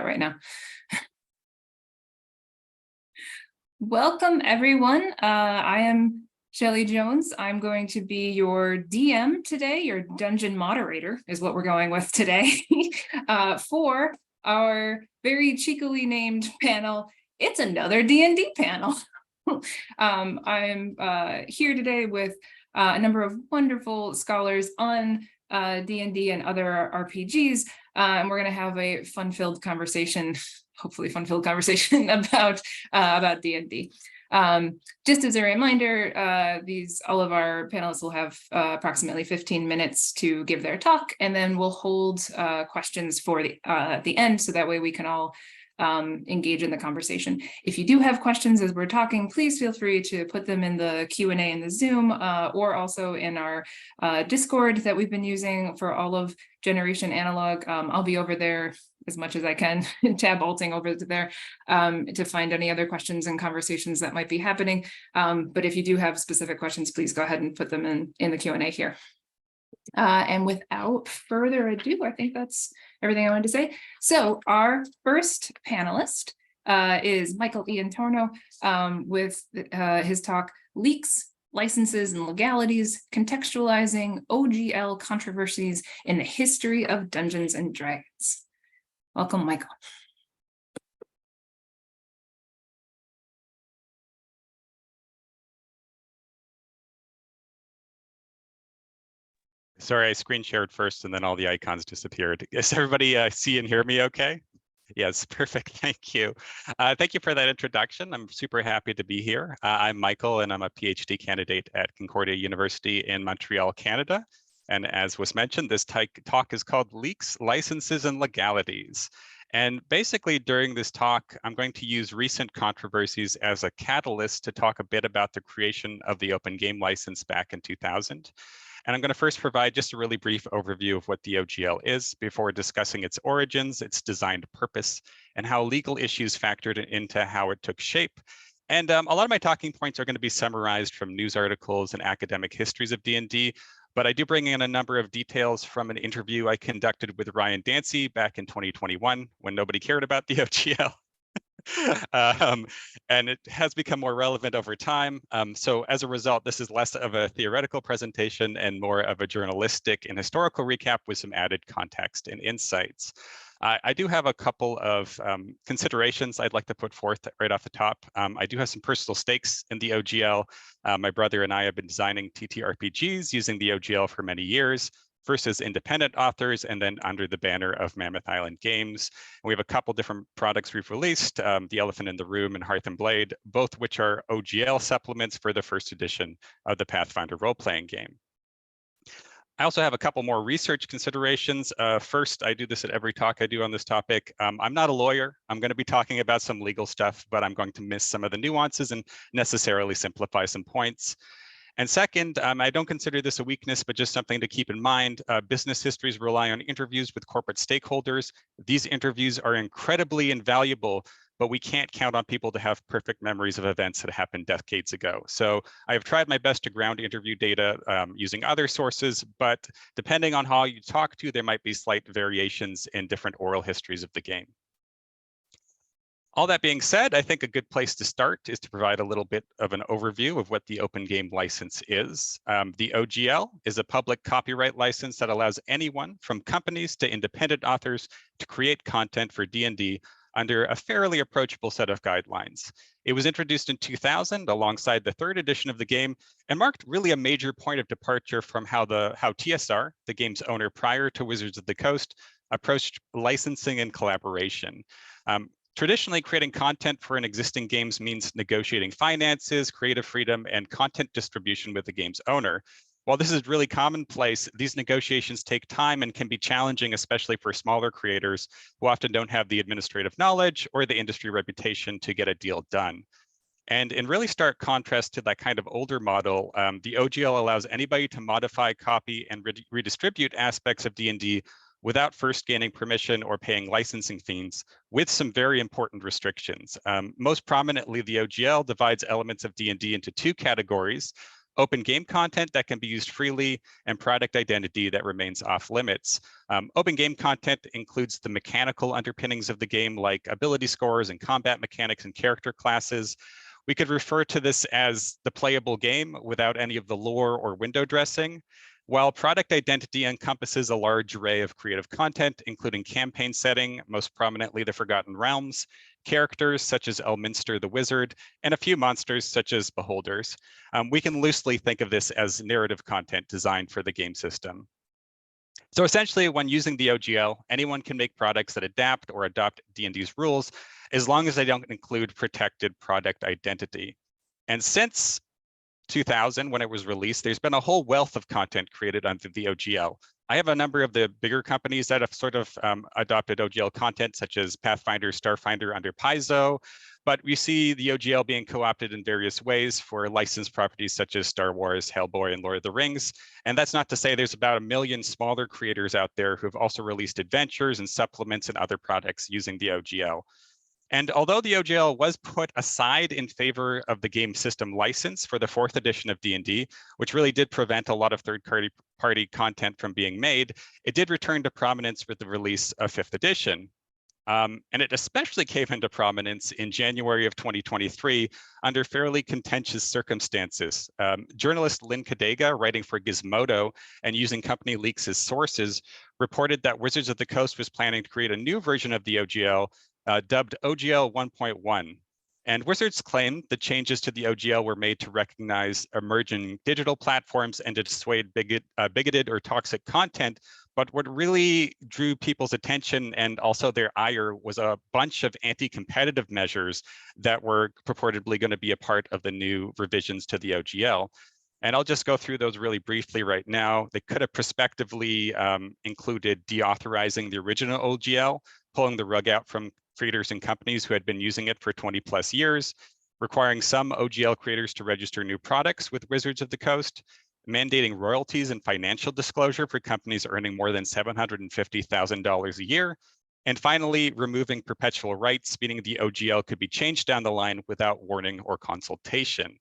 right now. Welcome, everyone. I am Shelly Jones. I'm going to be your DM today, your dungeon moderator is what we're going with today for our very cheekily named panel. It's another D&D panel. I'm here today with a number of wonderful scholars on D&D and other RPGs, and we're going to have a fun-filled conversation, hopefully fun-filled conversation about D&D. Just as a reminder, all of our panelists will have approximately 15 minutes to give their talk, and then we'll hold questions for the end, so that way we can all engage in the conversation. If you do have questions as we're talking, please feel free to put them in the Q&A in the Zoom, or also in our Discord that we've been using for all of Generation Analog. I'll be over there as much as I can, tab alting over to there to find any other questions and conversations that might be happening. But if you do have specific questions, please go ahead and put them in the Q&A here. And without further ado, I think that's everything I wanted to say. So our first panelist is Mikael Iantorno with his talk, Leaks, Licenses and Legalities, Contextualizing OGL Controversies in the History of Dungeons and Dragons. Welcome, Mikael. Sorry, I screen shared first and then all the icons disappeared. Does everybody see and hear me okay? Yes, perfect, thank you. Thank you for that introduction. I'm super happy to be here. I'm Mikael and I'm a PhD candidate at Concordia University in Montreal, Canada. And as was mentioned, this talk is called Leaks, Licenses and Legalities. And basically during this talk, I'm going to use recent controversies as a catalyst to talk a bit about the creation of the open game license back in 2000. And I'm going to first provide just a really brief overview of what the OGL is before discussing its origins, its designed purpose, and how legal issues factored into how it took shape. And a lot of my talking points are going to be summarized from news articles and academic histories of D&D, but I do bring in a number of details from an interview I conducted with Ryan Dancy back in 2021 when nobody cared about the OGL. And it has become more relevant over time. So as a result, this is less of a theoretical presentation and more of a journalistic and historical recap with some added context and insights. I do have a couple of considerations I'd like to put forth right off the top. I do have some personal stakes in the OGL. My brother and I have been designing TTRPGs using the OGL for many years. First as independent authors and then under the banner of Mammoth Island Games. And we have a couple different products we've released, The Elephant in the Room and Hearth and Blade, both which are OGL supplements for the first edition of the Pathfinder role-playing game. I also have a couple more research considerations. First, I do this at every talk I do on this topic. I'm not a lawyer. I'm going to be talking about some legal stuff, but I'm going to miss some of the nuances and necessarily simplify some points. And second, I don't consider this a weakness, but just something to keep in mind. Business histories rely on interviews with corporate stakeholders. These interviews are incredibly invaluable, but we can't count on people to have perfect memories of events that happened decades ago. So I have tried my best to ground interview data using other sources, but depending on how you talk to, there might be slight variations in different oral histories of the game. All that being said, I think a good place to start is to provide a little bit of an overview of what the Open Game License is. The OGL is a public copyright license that allows anyone from companies to independent authors to create content for D&D under a fairly approachable set of guidelines. It was introduced in 2000 alongside the third edition of the game and marked really a major point of departure from how TSR, the game's owner prior to Wizards of the Coast, approached licensing and collaboration. Traditionally, creating content for an existing game means negotiating finances, creative freedom, and content distribution with the game's owner. While this is really commonplace, these negotiations take time and can be challenging, especially for smaller creators who often don't have the administrative knowledge or the industry reputation to get a deal done. And in really stark contrast to that kind of older model, the OGL allows anybody to modify, copy, and redistribute aspects of D&D without first gaining permission or paying licensing fees, with some very important restrictions. Most prominently, the OGL divides elements of D&D into two categories: open game content that can be used freely, and product identity that remains off limits. Open game content includes the mechanical underpinnings of the game, like ability scores and combat mechanics and character classes. We could refer to this as the playable game without any of the lore or window dressing, while product identity encompasses a large array of creative content, including campaign setting, most prominently the Forgotten Realms, characters such as Elminster the Wizard, and a few monsters such as Beholders. We can loosely think of this as narrative content designed for the game system. So essentially, when using the OGL, anyone can make products that adapt or adopt D&D's rules, as long as they don't include protected product identity. And since 2000, when it was released, there's been a whole wealth of content created under the OGL. I have a number of the bigger companies that have sort of adopted OGL content, such as Pathfinder, Starfinder under Paizo, but we see the OGL being co-opted in various ways for licensed properties such as Star Wars, Hellboy, and Lord of the Rings. And that's not to say there's about 1 million smaller creators out there who've also released adventures and supplements and other products using the OGL. And although the OGL was put aside in favor of the game system license for the 4th edition of D&D, which really did prevent a lot of third-party content from being made, it did return to prominence with the release of 5th edition. And it especially came into prominence in January of 2023 under fairly contentious circumstances. Journalist Lynn Kadega, writing for Gizmodo and using company leaks as sources, reported that Wizards of the Coast was planning to create a new version of the OGL dubbed OGL 1.1. And Wizards claimed the changes to the OGL were made to recognize emerging digital platforms and to dissuade bigoted or toxic content. But what really drew people's attention and also their ire was a bunch of anti-competitive measures that were purportedly going to be a part of the new revisions to the OGL. And I'll just go through those really briefly right now. They could have prospectively included deauthorizing the original OGL, pulling the rug out from creators and companies who had been using it for 20 plus years, requiring some OGL creators to register new products with Wizards of the Coast, mandating royalties and financial disclosure for companies earning more than $750,000 a year, and finally, removing perpetual rights, meaning the OGL could be changed down the line without warning or consultation.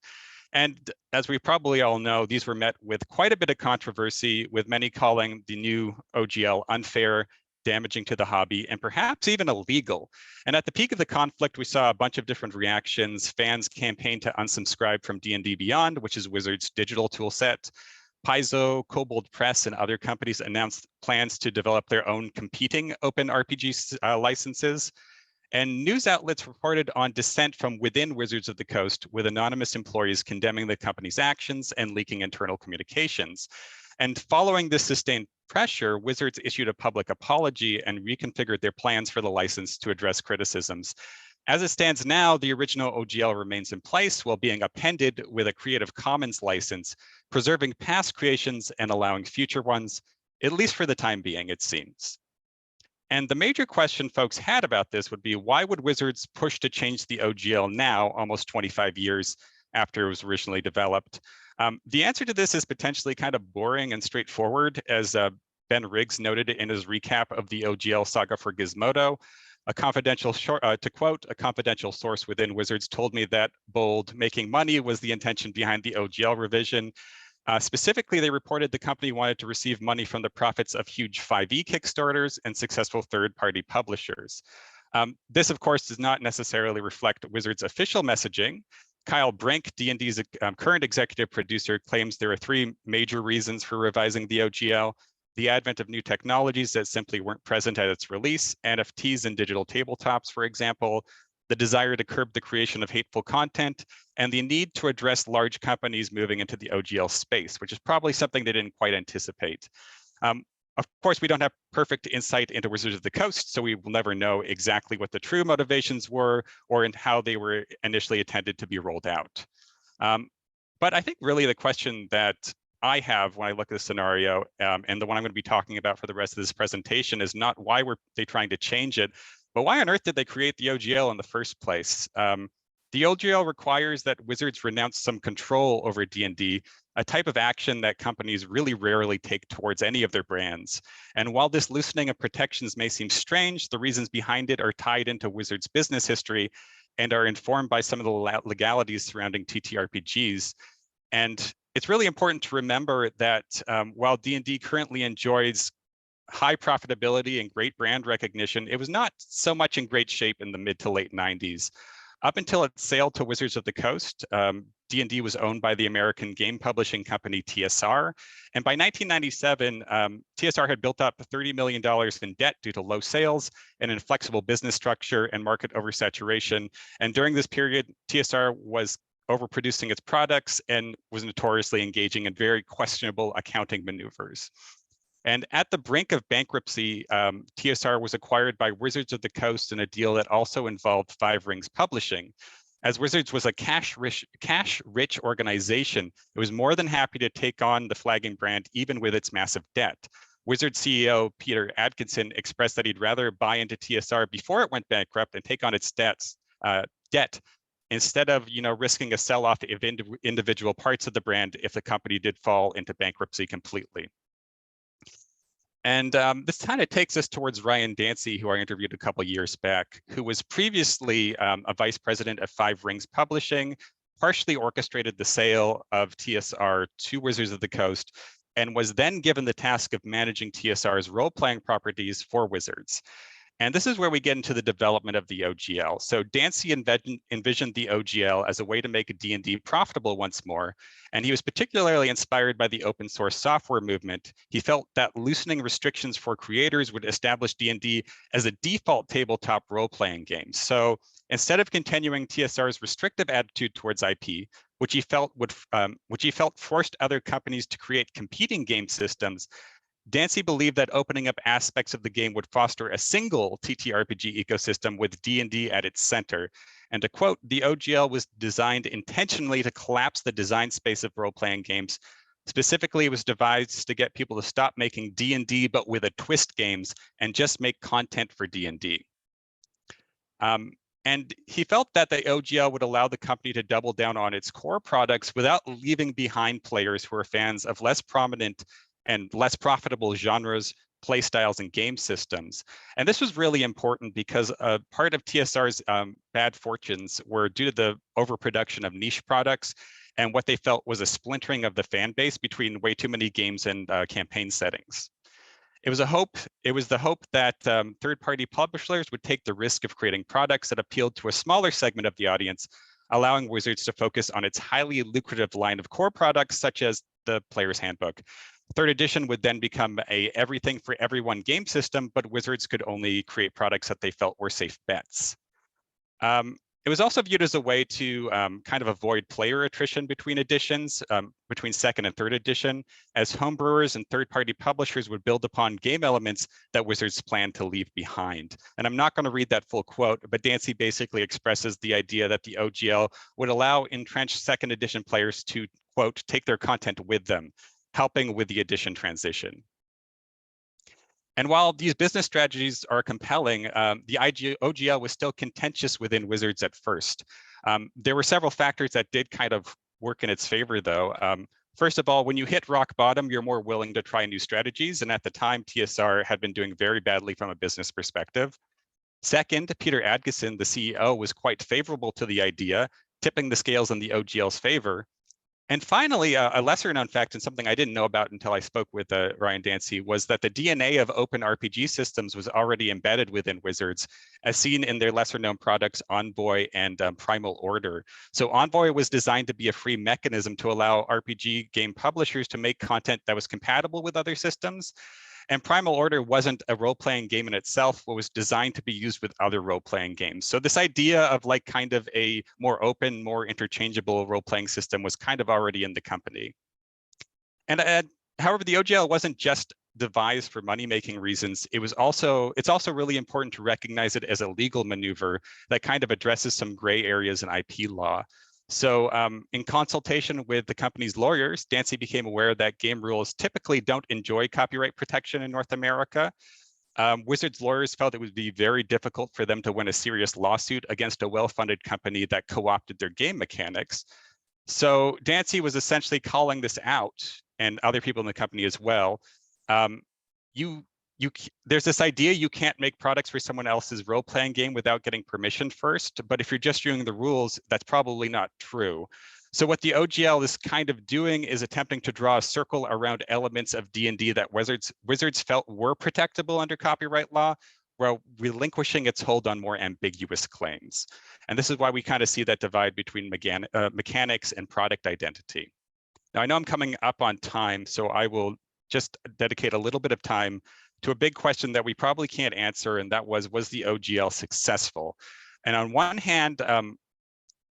And as we probably all know, these were met with quite a bit of controversy, with many calling the new OGL unfair, damaging to the hobby, and perhaps even illegal. And at the peak of the conflict, we saw a bunch of different reactions. Fans campaigned to unsubscribe from D&D Beyond, which is Wizards' digital tool set. Paizo, Kobold Press, and other companies announced plans to develop their own competing open RPG licenses. And news outlets reported on dissent from within Wizards of the Coast, with anonymous employees condemning the company's actions and leaking internal communications. And following this sustained pressure, Wizards issued a public apology and reconfigured their plans for the license to address criticisms. As it stands now, the original OGL remains in place while being appended with a Creative Commons license, preserving past creations and allowing future ones, at least for the time being, it seems. And the major question folks had about this would be, why would Wizards push to change the OGL now, almost 25 years after it was originally developed? The answer to this is potentially kind of boring and straightforward, as Ben Riggs noted in his recap of the OGL saga for Gizmodo. To quote, a confidential source within Wizards told me that, bold, making money was the intention behind the OGL revision. Specifically, they reported the company wanted to receive money from the profits of huge 5e Kickstarters and successful third-party publishers. This, of course, does not necessarily reflect Wizards' official messaging. Kyle Brink, D&D's current executive producer, claims there are 3 major reasons for revising the OGL: the advent of new technologies that simply weren't present at its release, NFTs and digital tabletops, for example, the desire to curb the creation of hateful content, and the need to address large companies moving into the OGL space, which is probably something they didn't quite anticipate. Of course, we don't have perfect insight into Wizards of the Coast, so we will never know exactly what the true motivations were or in how they were initially intended to be rolled out. But I think really the question that I have when I look at the scenario, and the one I'm going to be talking about for the rest of this presentation, is not why were they trying to change it, but why on earth did they create the OGL in the first place? The OGL requires that Wizards renounce some control over D&D, a type of action that companies really rarely take towards any of their brands. And while this loosening of protections may seem strange, the reasons behind it are tied into Wizards' business history and are informed by some of the legalities surrounding TTRPGs. And it's really important to remember that while D&D currently enjoys high profitability and great brand recognition, it was not so much in great shape in the mid to late 90s. Up until its sale to Wizards of the Coast, D&D was owned by the American game publishing company TSR. And by 1997, TSR had built up $30 million in debt due to low sales, an inflexible business structure, and market oversaturation. And during this period, TSR was overproducing its products and was notoriously engaging in very questionable accounting maneuvers. And at the brink of bankruptcy, TSR was acquired by Wizards of the Coast in a deal that also involved Five Rings Publishing. As Wizards was a cash-rich organization, it was more than happy to take on the flagging brand even with its massive debt. Wizards CEO Peter Adkison expressed that he'd rather buy into TSR before it went bankrupt and take on its debt instead of risking a sell-off of individual parts of the brand if the company did fall into bankruptcy completely. And this kind of takes us towards Ryan Dancy, who I interviewed a couple years back, who was previously a vice president of Five Rings Publishing, partially orchestrated the sale of TSR to Wizards of the Coast, and was then given the task of managing TSR's role-playing properties for Wizards. And this is where we get into the development of the OGL. So Dancy envisioned the OGL as a way to make D&D profitable once more, and he was particularly inspired by the open source software movement. He felt that loosening restrictions for creators would establish D&D as a default tabletop role-playing game. So instead of continuing TSR's restrictive attitude towards IP, which he felt forced other companies to create competing game systems, Dancy believed that opening up aspects of the game would foster a single TTRPG ecosystem with D&D at its center. And to quote, the OGL was designed intentionally to collapse the design space of role-playing games. Specifically, it was devised to get people to stop making D&D but with a twist games and just make content for D&D. And he felt that the OGL would allow the company to double down on its core products without leaving behind players who are fans of less prominent and less profitable genres, play styles, and game systems. And this was really important because part of TSR's bad fortunes were due to the overproduction of niche products and what they felt was a splintering of the fan base between way too many games and campaign settings. It was the hope that third-party publishers would take the risk of creating products that appealed to a smaller segment of the audience, allowing Wizards to focus on its highly lucrative line of core products, such as the Player's Handbook. Third edition would then become a everything for everyone game system, but Wizards could only create products that they felt were safe bets. It was also viewed as a way to kind of avoid player attrition between editions, between second and third edition, as homebrewers and third-party publishers would build upon game elements that Wizards planned to leave behind. And I'm not going to read that full quote, but Dancy basically expresses the idea that the OGL would allow entrenched second edition players to, quote, take their content with them, helping with the edition transition. And while these business strategies are compelling, the OGL was still contentious within Wizards at first. There were several factors that did kind of work in its favor, though. First of all, when you hit rock bottom, you're more willing to try new strategies. And at the time, TSR had been doing very badly from a business perspective. Second, Peter Adkison, the CEO, was quite favorable to the idea, tipping the scales in the OGL's favor. And finally, a lesser known fact, and something I didn't know about until I spoke with Ryan Dancy, was that the DNA of open RPG systems was already embedded within Wizards, as seen in their lesser known products Envoy and Primal Order. So Envoy was designed to be a free mechanism to allow RPG game publishers to make content that was compatible with other systems. And Primal Order wasn't a role-playing game in itself, but was designed to be used with other role-playing games. So this idea of like kind of a more open, more interchangeable role-playing system was kind of already in the company. And however, the OGL wasn't just devised for money-making reasons. It's also really important to recognize it as a legal maneuver that kind of addresses some gray areas in IP law. So in consultation with the company's lawyers, Dancy became aware that game rules typically don't enjoy copyright protection in North America. Wizards lawyers felt it would be very difficult for them to win a serious lawsuit against a well-funded company that co-opted their game mechanics. So Dancy was essentially calling this out, and other people in the company as well. There's this idea you can't make products for someone else's role-playing game without getting permission first, but if you're just viewing the rules, that's probably not true. So what the OGL is kind of doing is attempting to draw a circle around elements of D&D that Wizards felt were protectable under copyright law, while relinquishing its hold on more ambiguous claims. And this is why we kind of see that divide between mechanics and product identity. Now, I know I'm coming up on time, so I will just dedicate a little bit of time to a big question that we probably can't answer, and that was the OGL successful? And on one hand,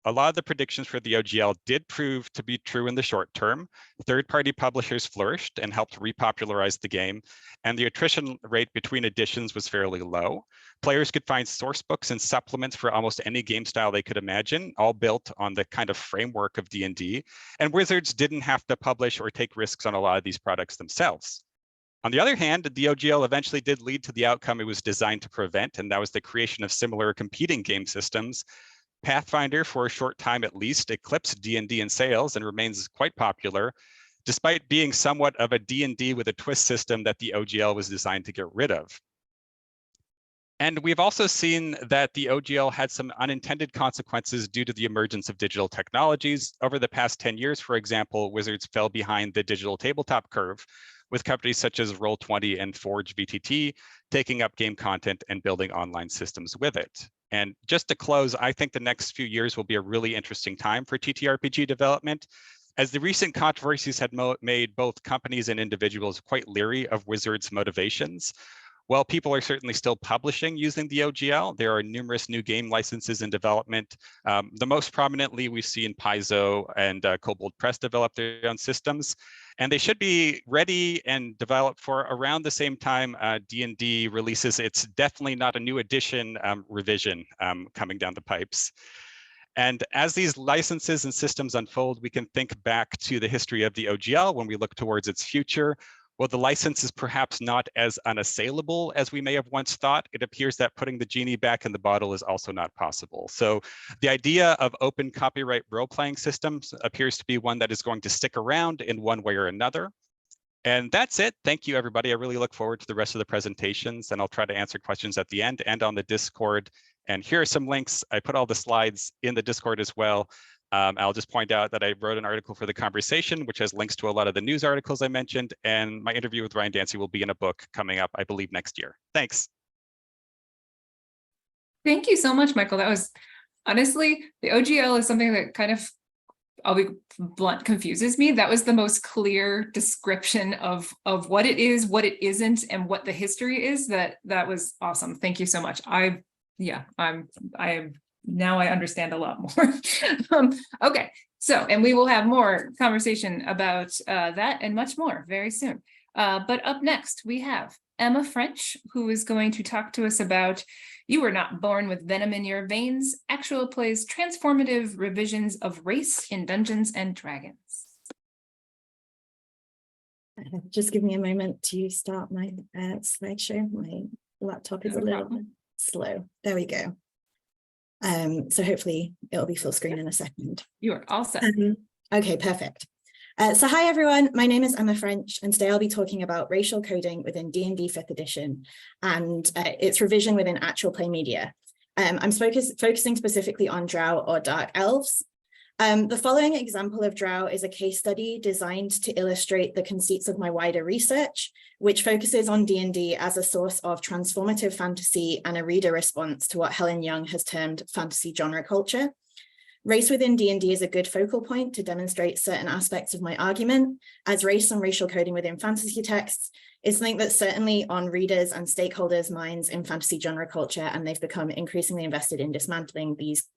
a lot of the predictions for the OGL did prove to be true in the short term. Third-party publishers flourished and helped repopularize the game, and the attrition rate between editions was fairly low. Players could find source books and supplements for almost any game style they could imagine, all built on the kind of framework of D&D, and Wizards didn't have to publish or take risks on a lot of these products themselves. On the other hand, the OGL eventually did lead to the outcome it was designed to prevent, and that was the creation of similar competing game systems. Pathfinder, for a short time at least, eclipsed D&D in sales and remains quite popular, despite being somewhat of a D&D with a twist system that the OGL was designed to get rid of. And we've also seen that the OGL had some unintended consequences due to the emergence of digital technologies. Over the past 10 years, for example, Wizards fell behind the digital tabletop curve, with companies such as Roll20 and Forge VTT taking up game content and building online systems with it. And just to close, I think the next few years will be a really interesting time for TTRPG development, as the recent controversies had made both companies and individuals quite leery of Wizards' motivations. While people are certainly still publishing using the OGL, there are numerous new game licenses in development. The most prominently we've seen Paizo and Kobold Press develop their own systems, and they should be ready and developed for around the same time D&D releases. It's definitely not a new edition revision coming down the pipes. And as these licenses and systems unfold, we can think back to the history of the OGL when we look towards its future. While the license is perhaps not as unassailable as we may have once thought, it appears that putting the genie back in the bottle is also not possible. So the idea of open copyright role-playing systems appears to be one that is going to stick around in one way or another. And that's it. Thank you, everybody. I really look forward to the rest of the presentations, and I'll try to answer questions at the end and on the Discord. And here are some links. I put all the slides in the Discord as well. I'll just point out that I wrote an article for The Conversation, which has links to a lot of the news articles I mentioned, and my interview with Ryan Dancy will be in a book coming up, I believe, next year. Thanks. Thank you so much, Michael. That was, honestly, the OGL is something that kind of, I'll be blunt, confuses me. That was the most clear description of what it is, what it isn't, and what the history is. That was awesome. Thank you so much. Now I understand a lot more. Okay, so, and we will have more conversation about that and much more very soon. But up next, we have Emma French, who is going to talk to us about You Were Not Born with Venom in Your Veins, Actual Plays Transformative Revisions of Race in Dungeons and Dragons. Just give me a moment to start my slideshow. My laptop is a little bit slow. There we go. So hopefully it'll be full screen in a second. You are all set. Okay, perfect. So hi everyone, my name is Emma French, and today I'll be talking about racial coding within D&D 5th edition and its revision within actual play media. I'm focusing specifically on Drow or Dark Elves. The following example of Drow is a case study designed to illustrate the conceits of my wider research, which focuses on D&D as a source of transformative fantasy and a reader response to what Helen Young has termed fantasy genre culture. Race within D&D is a good focal point to demonstrate certain aspects of my argument, as race and racial coding within fantasy texts is something that's certainly on readers' and stakeholders' minds in fantasy genre culture, and they've become increasingly invested in dismantling these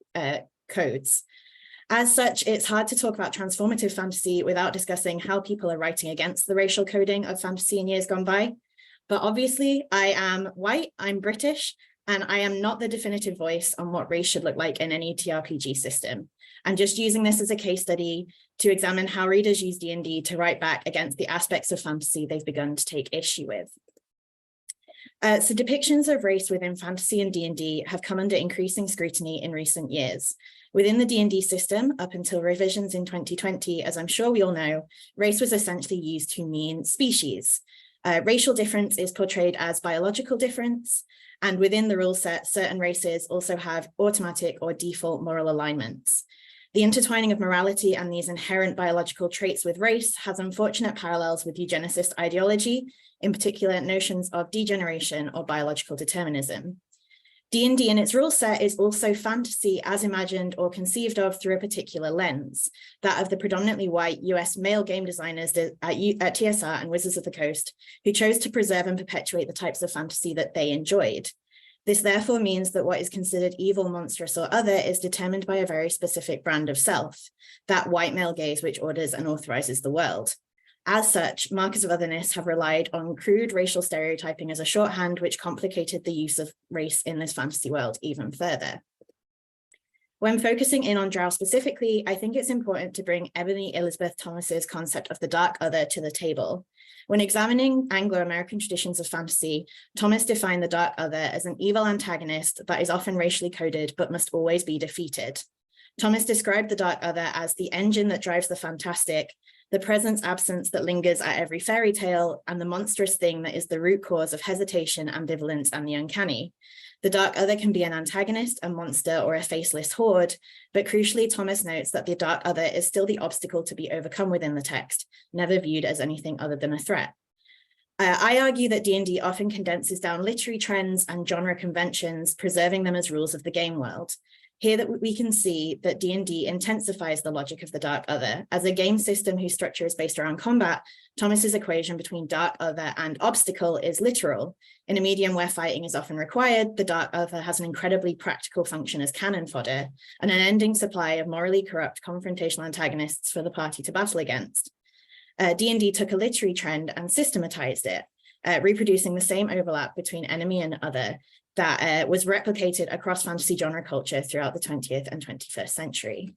codes. As such, it's hard to talk about transformative fantasy without discussing how people are writing against the racial coding of fantasy in years gone by. But obviously, I am white, I'm British, and I am not the definitive voice on what race should look like in any TRPG system. I'm just using this as a case study to examine how readers use D&D to write back against the aspects of fantasy they've begun to take issue with. So depictions of race within fantasy and D&D have come under increasing scrutiny in recent years. Within the D&D system, up until revisions in 2020, as I'm sure we all know, race was essentially used to mean species. Racial difference is portrayed as biological difference, and within the rule set, certain races also have automatic or default moral alignments. The intertwining of morality and these inherent biological traits with race has unfortunate parallels with eugenicist ideology, in particular notions of degeneration or biological determinism. D&D in its rule set is also fantasy as imagined or conceived of through a particular lens, that of the predominantly white US male game designers at TSR and Wizards of the Coast, who chose to preserve and perpetuate the types of fantasy that they enjoyed. This therefore means that what is considered evil, monstrous, or other is determined by a very specific brand of self, that white male gaze which orders and authorizes the world. As such, markers of otherness have relied on crude racial stereotyping as a shorthand, which complicated the use of race in this fantasy world even further. When focusing in on Drow specifically, I think it's important to bring Ebony Elizabeth Thomas's concept of the dark other to the table. When examining Anglo-American traditions of fantasy, Thomas defined the dark other as an evil antagonist that is often racially coded but must always be defeated. Thomas described the dark other as the engine that drives the fantastic, the presence-absence that lingers at every fairy tale, and the monstrous thing that is the root cause of hesitation, ambivalence, and the uncanny. The dark other can be an antagonist, a monster, or a faceless horde, but crucially, Thomas notes that the dark other is still the obstacle to be overcome within the text, never viewed as anything other than a threat. I argue that D&D often condenses down literary trends and genre conventions, preserving them as rules of the game world. Here that we can see that D&D intensifies the logic of the dark other. As a game system whose structure is based around combat, Thomas's equation between dark other and obstacle is literal. In a medium where fighting is often required, the dark other has an incredibly practical function as cannon fodder, and an ending supply of morally corrupt confrontational antagonists for the party to battle against. D&D took a literary trend and systematized it, reproducing the same overlap between enemy and other that was replicated across fantasy genre culture throughout the 20th and 21st century.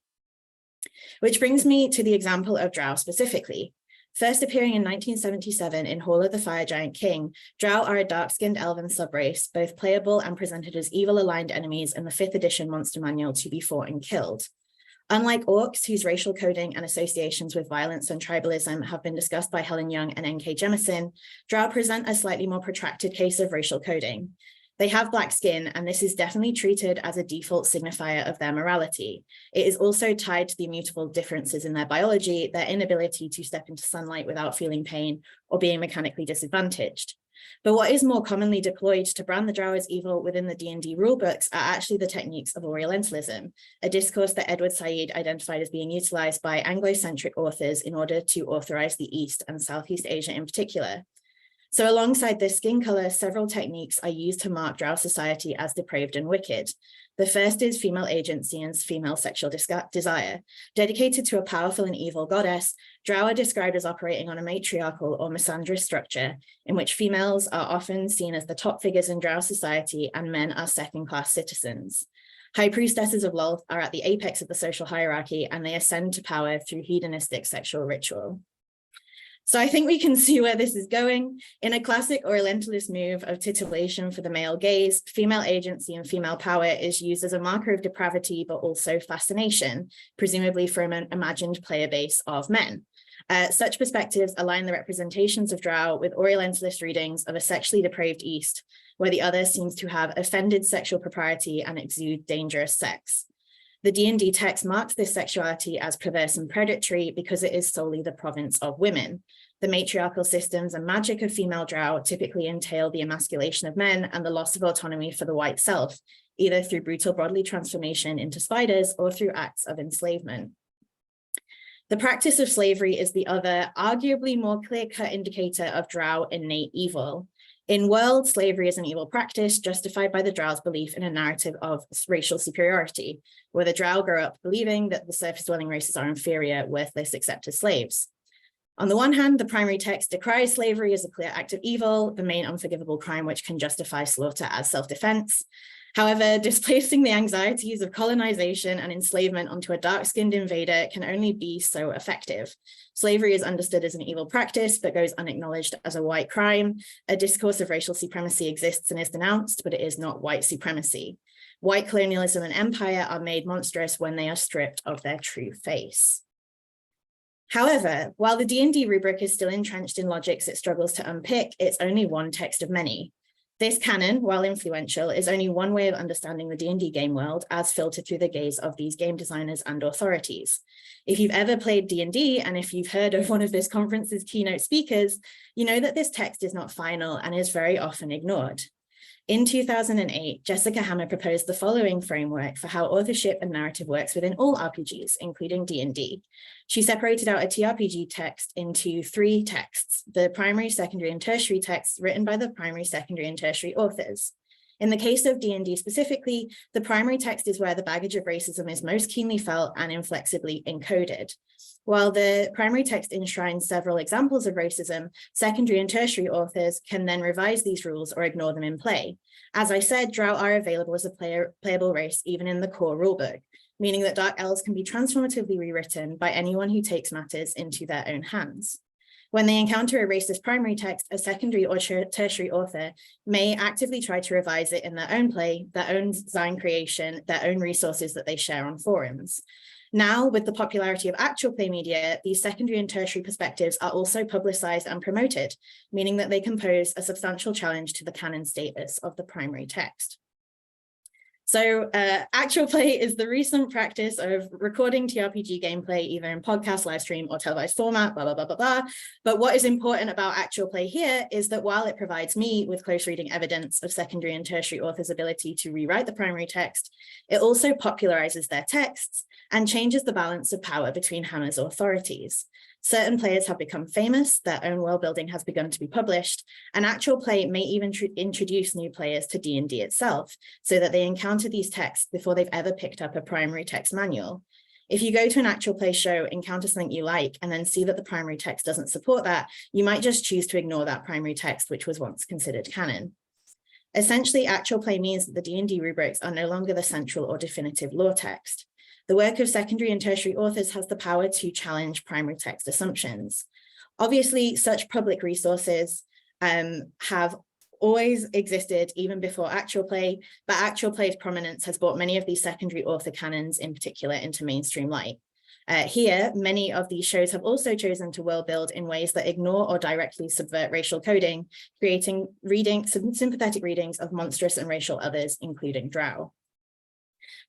Which brings me to the example of Drow specifically. First appearing in 1977 in Hall of the Fire Giant King, Drow are a dark-skinned elven subrace, both playable and presented as evil-aligned enemies in the 5th edition monster manual to be fought and killed. Unlike orcs, whose racial coding and associations with violence and tribalism have been discussed by Helen Young and N.K. Jemisin, Drow present a slightly more protracted case of racial coding. They have black skin, and this is definitely treated as a default signifier of their morality. It is also tied to the immutable differences in their biology, their inability to step into sunlight without feeling pain or being mechanically disadvantaged. But what is more commonly deployed to brand the Drow as evil within the D&D rulebooks are actually the techniques of Orientalism, a discourse that Edward Said identified as being utilized by Anglo-centric authors in order to authorize the East and Southeast Asia in particular. So alongside this skin color, several techniques are used to mark Drow society as depraved and wicked. The first is female agency and female sexual desire. Dedicated to a powerful and evil goddess, Drow are described as operating on a matriarchal or misandrous structure in which females are often seen as the top figures in Drow society and men are second-class citizens. High priestesses of Lolth are at the apex of the social hierarchy, and they ascend to power through hedonistic sexual ritual. So I think we can see where this is going. In a classic Orientalist move of titillation for the male gaze, female agency and female power is used as a marker of depravity, but also fascination, presumably from an imagined player base of men. Such perspectives align the representations of Drow with Orientalist readings of a sexually depraved East, where the other seems to have offended sexual propriety and exude dangerous sex. The D&D text marks this sexuality as perverse and predatory because it is solely the province of women. The matriarchal systems and magic of female Drow typically entail the emasculation of men and the loss of autonomy for the white self, either through brutal bodily transformation into spiders or through acts of enslavement. The practice of slavery is the other, arguably more clear-cut indicator of Drow innate evil. In world, slavery is an evil practice justified by the Drow's belief in a narrative of racial superiority, where the Drow grow up believing that the surface-dwelling races are inferior, worthless, except as slaves. On the one hand, the primary text decries slavery as a clear act of evil, the main unforgivable crime which can justify slaughter as self-defense. However, displacing the anxieties of colonization and enslavement onto a dark-skinned invader can only be so effective. Slavery is understood as an evil practice, but goes unacknowledged as a white crime. A discourse of racial supremacy exists and is denounced, but it is not white supremacy. White colonialism and empire are made monstrous when they are stripped of their true face. However, while the D&D rubric is still entrenched in logics it struggles to unpick, it's only one text of many. This canon, while influential, is only one way of understanding the D&D game world as filtered through the gaze of these game designers and authorities. If you've ever played D&D, and if you've heard of one of this conference's keynote speakers, you know that this text is not final and is very often ignored. In 2008, Jessica Hammer proposed the following framework for how authorship and narrative works within all RPGs, including D&D. She separated out a TRPG text into 3 texts: the primary, secondary, and tertiary texts written by the primary, secondary, and tertiary authors. In the case of D&D specifically, the primary text is where the baggage of racism is most keenly felt and inflexibly encoded. While the primary text enshrines several examples of racism, secondary and tertiary authors can then revise these rules or ignore them in play. As I said, Drow are available as a playable race even in the core rulebook, meaning that Dark Elves can be transformatively rewritten by anyone who takes matters into their own hands. When they encounter a racist primary text, a secondary or tertiary author may actively try to revise it in their own play, their own design creation, their own resources that they share on forums. Now, with the popularity of actual play media, these secondary and tertiary perspectives are also publicized and promoted, meaning that they can pose a substantial challenge to the canon status of the primary text. So actual play is the recent practice of recording TRPG gameplay either in podcast, live stream, or televised format, blah, blah, blah, blah, blah. But what is important about actual play here is that while it provides me with close reading evidence of secondary and tertiary authors' ability to rewrite the primary text, it also popularizes their texts and changes the balance of power between Hammer's authorities. Certain players have become famous, their own world building has begun to be published, and actual play may even introduce new players to D&D itself, so that they encounter these texts before they've ever picked up a primary text manual. If you go to an actual play show, encounter something you like, and then see that the primary text doesn't support that, you might just choose to ignore that primary text, which was once considered canon. Essentially, actual play means that the D&D rubrics are no longer the central or definitive lore text. The work of secondary and tertiary authors has the power to challenge primary text assumptions. Obviously, such public resources have always existed even before actual play, but actual play's prominence has brought many of these secondary author canons in particular into mainstream light. Here, many of these shows have also chosen to world build in ways that ignore or directly subvert racial coding, creating sympathetic readings of monstrous and racial others, including Drow.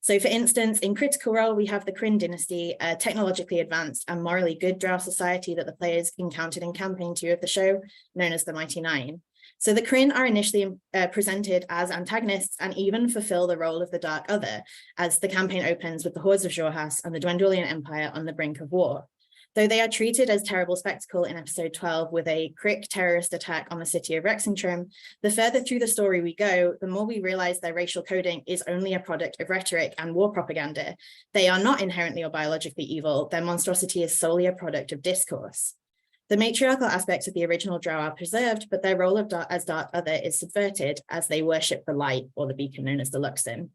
So for instance, in Critical Role, we have the Kryn dynasty, a technologically advanced and morally good Drow society that the players encountered in campaign 2 of the show, known as the Mighty Nine. So the Kryn are initially presented as antagonists and even fulfill the role of the Dark Other, as the campaign opens with the hordes of Xhorhas and the Dwendalian Empire on the brink of war. Though they are treated as terrible spectacle in episode 12 with a Crick terrorist attack on the city of Rexingtrim, the further through the story we go, the more we realize their racial coding is only a product of rhetoric and war propaganda. They are not inherently or biologically evil. Their monstrosity is solely a product of discourse. The matriarchal aspects of the original Drow are preserved, but their role as Dark Other is subverted as they worship the light, or the beacon known as the Luxon.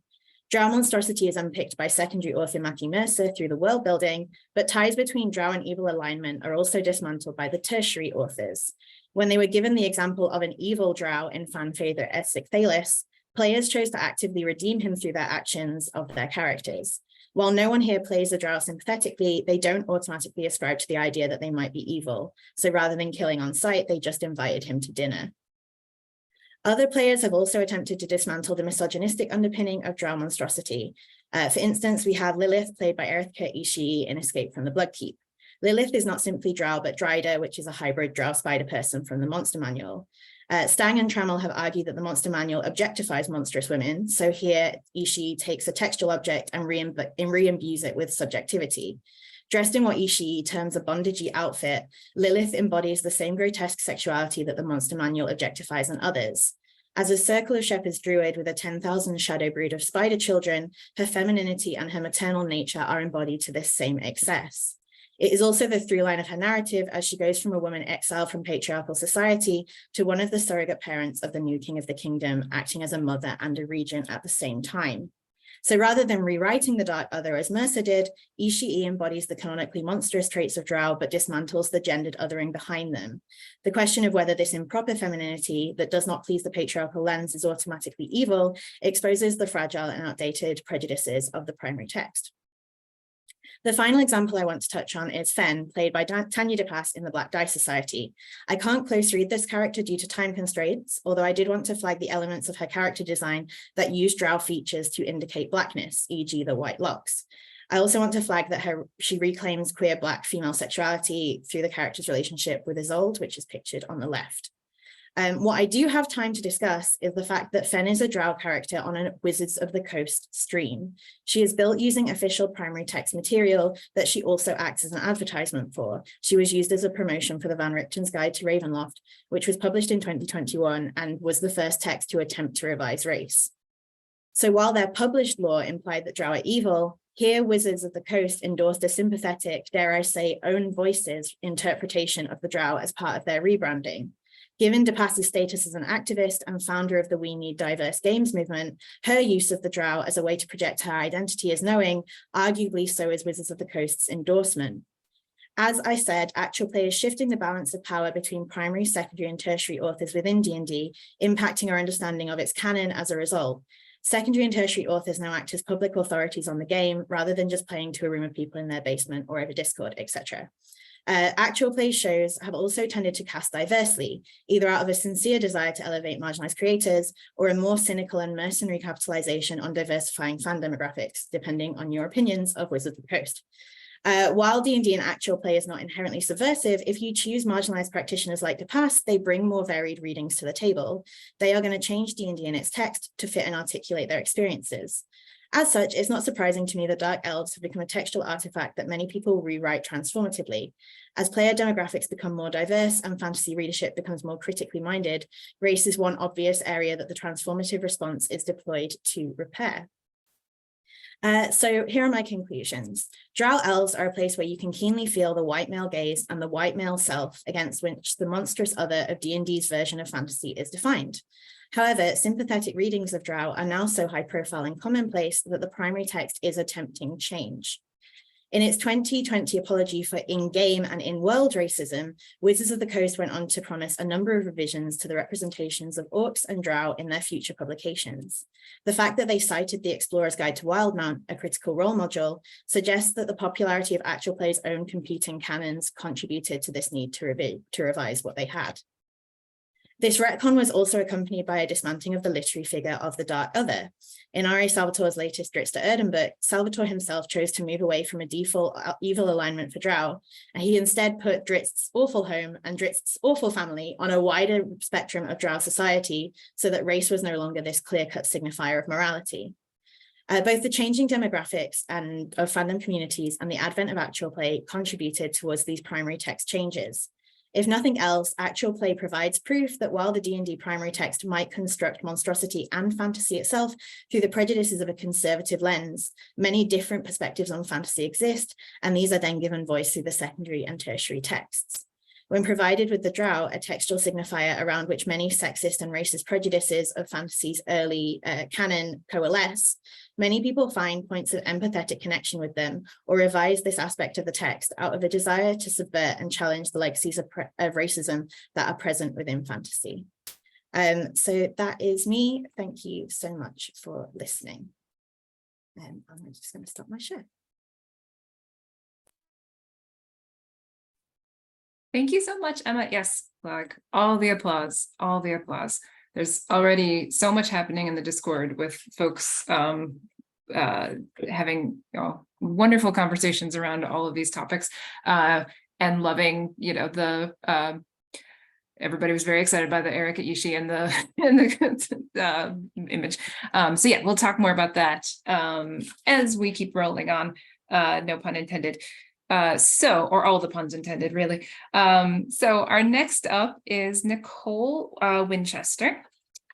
Drow monstrosity is unpicked by secondary author Matthew Mercer through the world building, but ties between Drow and evil alignment are also dismantled by the tertiary authors. When they were given the example of an evil Drow in fan favorite Essex Thalis, players chose to actively redeem him through their actions of their characters. While no one here plays the Drow sympathetically, they don't automatically ascribe to the idea that they might be evil. So rather than killing on sight, they just invited him to dinner. Other players have also attempted to dismantle the misogynistic underpinning of Drow monstrosity. For instance, we have Lilith, played by Erika Ishii in Escape from the Bloodkeep. Lilith is not simply Drow, but Dryder, which is a hybrid Drow spider person from the Monster Manual. Stang and Trammell have argued that the Monster Manual objectifies monstrous women, so here Ishii takes a textual object and re-imbues it with subjectivity. Dressed in what Ishii terms a bondagey outfit, Lilith embodies the same grotesque sexuality that the Monster Manual objectifies in others. As a circle of shepherds druid with a 10,000 shadow brood of spider children, her femininity and her maternal nature are embodied to this same excess. It is also the through line of her narrative as she goes from a woman exiled from patriarchal society to one of the surrogate parents of the new king of the kingdom, acting as a mother and a regent at the same time. So rather than rewriting the Dark Other as Mercer did, Ishii embodies the canonically monstrous traits of Drow, but dismantles the gendered othering behind them. The question of whether this improper femininity that does not please the patriarchal lens is automatically evil exposes the fragile and outdated prejudices of the primary text. The final example I want to touch on is Fen, played by Tanya DeClasse in the Black Die Society. I can't close read this character due to time constraints, although I did want to flag the elements of her character design that use drow features to indicate blackness, e.g. the white locks. I also want to flag that she reclaims queer Black female sexuality through the character's relationship with Isolde, which is pictured on the left. What I do have time to discuss is the fact that Fen is a drow character on a Wizards of the Coast stream. She is built using official primary text material that she also acts as an advertisement for. She was used as a promotion for the Van Richten's Guide to Ravenloft, which was published in 2021 and was the first text to attempt to revise race. So while their published lore implied that drow are evil, here Wizards of the Coast endorsed a sympathetic, dare I say, own voices interpretation of the drow as part of their rebranding. Given DeClasse's status as an activist and founder of the We Need Diverse Games movement, her use of the drow as a way to project her identity as knowing, arguably so is Wizards of the Coast's endorsement. As I said, actual play is shifting the balance of power between primary, secondary, and tertiary authors within D&D, impacting our understanding of its canon as a result. Secondary and tertiary authors now act as public authorities on the game, rather than just playing to a room of people in their basement or over Discord, etc. Actual play shows have also tended to cast diversely, either out of a sincere desire to elevate marginalized creators or a more cynical and mercenary capitalization on diversifying fan demographics, depending on your opinions of Wizards of the Coast. While D&D and actual play is not inherently subversive, if you choose marginalized practitioners like DeClasse, they bring more varied readings to the table. They are going to change D&D and its text to fit and articulate their experiences. As such, it's not surprising to me that Dark Elves have become a textual artifact that many people rewrite transformatively. As player demographics become more diverse and fantasy readership becomes more critically minded, race is one obvious area that the transformative response is deployed to repair. So here are my conclusions. Drow elves are a place where you can keenly feel the white male gaze and the white male self against which the monstrous other of D&D's version of fantasy is defined. However, sympathetic readings of drow are now so high profile and commonplace that the primary text is attempting change. In its 2020 apology for in-game and in-world racism, Wizards of the Coast went on to promise a number of revisions to the representations of orcs and drow in their future publications. The fact that they cited the Explorer's Guide to Wildmount, a critical role module, suggests that the popularity of actual play's own competing canons contributed to this need to revise what they had. This retcon was also accompanied by a dismantling of the literary figure of the Dark Other. In R.A. Salvatore's latest Drizzt Do'Urden book, Salvatore himself chose to move away from a default evil alignment for drow, and he instead put Drizzt's awful home and Drizzt's awful family on a wider spectrum of drow society, so that race was no longer this clear-cut signifier of morality. Both the changing demographics and of fandom communities and the advent of actual play contributed towards these primary text changes. If nothing else, actual play provides proof that while the D&D primary text might construct monstrosity and fantasy itself through the prejudices of a conservative lens, many different perspectives on fantasy exist, and these are then given voice through the secondary and tertiary texts. When provided with the drow, a textual signifier around which many sexist and racist prejudices of fantasy's early canon coalesce, many people find points of empathetic connection with them or revise this aspect of the text out of a desire to subvert and challenge the legacies of racism that are present within fantasy. So that is me. Thank you so much for listening. I'm just going to stop my share. Thank you so much, Emma. Yes, like all the applause, all the applause. There's already so much happening in the Discord with folks having wonderful conversations around all of these topics and loving, everybody was very excited by the Eric Ishi and the image. So yeah, we'll talk more about that as we keep rolling on, no pun intended. Or all the puns intended, really. So our next up is Nicole Winchester.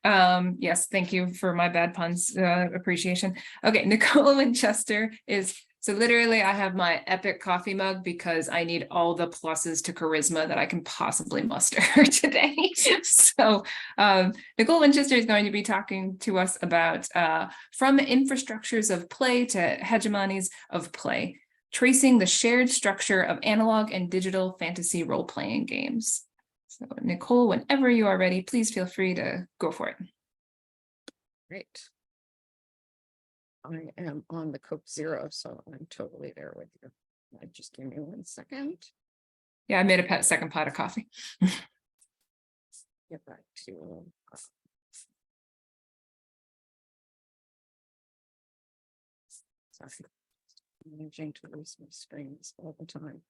Yes, thank you for my bad puns appreciation. Okay, Nicole Winchester is, so literally I have my epic coffee mug because I need all the pluses to charisma that I can possibly muster today. So Nicole Winchester is going to be talking to us about from infrastructures of play to hegemonies of play, tracing the shared structure of analog and digital fantasy role-playing games. So Nicole, whenever you are ready, please feel free to go for it. Great. I am on the Coke Zero, so I'm totally there with you. Just give me 1 second. Yeah, I made a second pot of coffee. Get back to sorry. I'm managing to lose my screens all the time.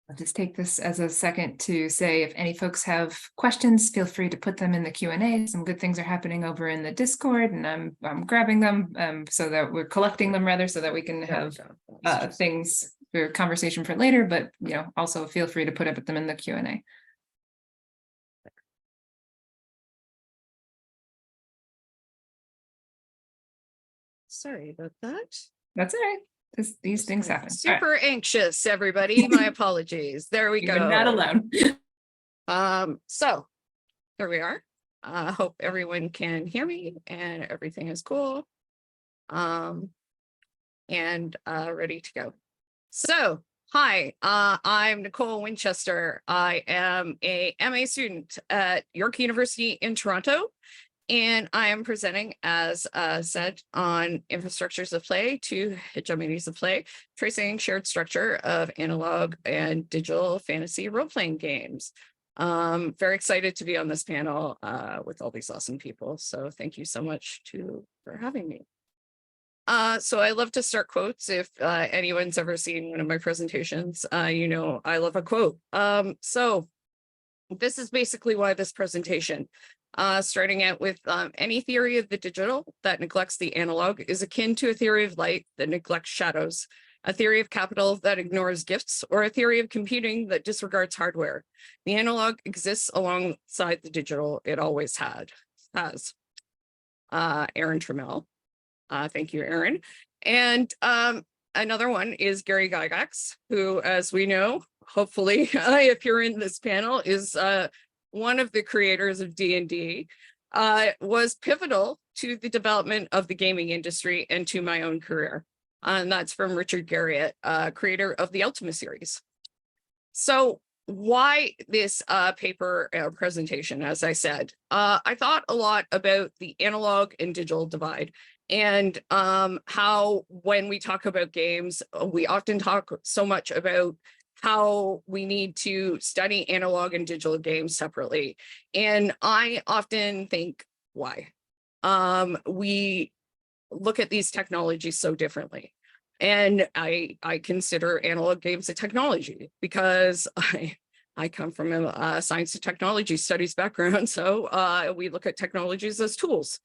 I'll just take this as a second to say if any folks have questions, feel free to put them in the Q&A. Some good things are happening over in the Discord, and I'm grabbing them so that we're collecting them rather, so that we can have things for conversation for later. But also feel free to put them in the Q&A. Sorry about that. That's all right. These things happen. Super anxious, everybody. My apologies. There we go. You're not alone. So here we are. Hope everyone can hear me and everything is cool. And ready to go. So hi, I'm Nicole Winchester. I am a MA student at York University in Toronto. And I am presenting, as said, on infrastructures of play to hegemonies of play, tracing shared structure of analog and digital fantasy role-playing games. Very excited to be on this panel with all these awesome people. So thank you so much for having me. So I love to start quotes. If anyone's ever seen one of my presentations, I love a quote. So this is basically why this presentation. Starting out with any theory of the digital that neglects the analog is akin to a theory of light that neglects shadows, a theory of capital that ignores gifts, or a theory of computing that disregards hardware. The analog exists alongside the digital. It always has. Aaron Trammell. Thank you, Aaron. And another one is Gary Gygax, who, as we know, hopefully, if you're in this panel, is one of the creators of D&D, was pivotal to the development of the gaming industry and to my own career. And that's from Richard Garriott, creator of the Ultima series. So why this paper presentation, as I said? I thought a lot about the analog and digital divide and how when we talk about games, we often talk so much about how we need to study analog and digital games separately. And I often think, why? We look at these technologies so differently. And I consider analog games a technology because I come from a science and technology studies background. So we look at technologies as tools.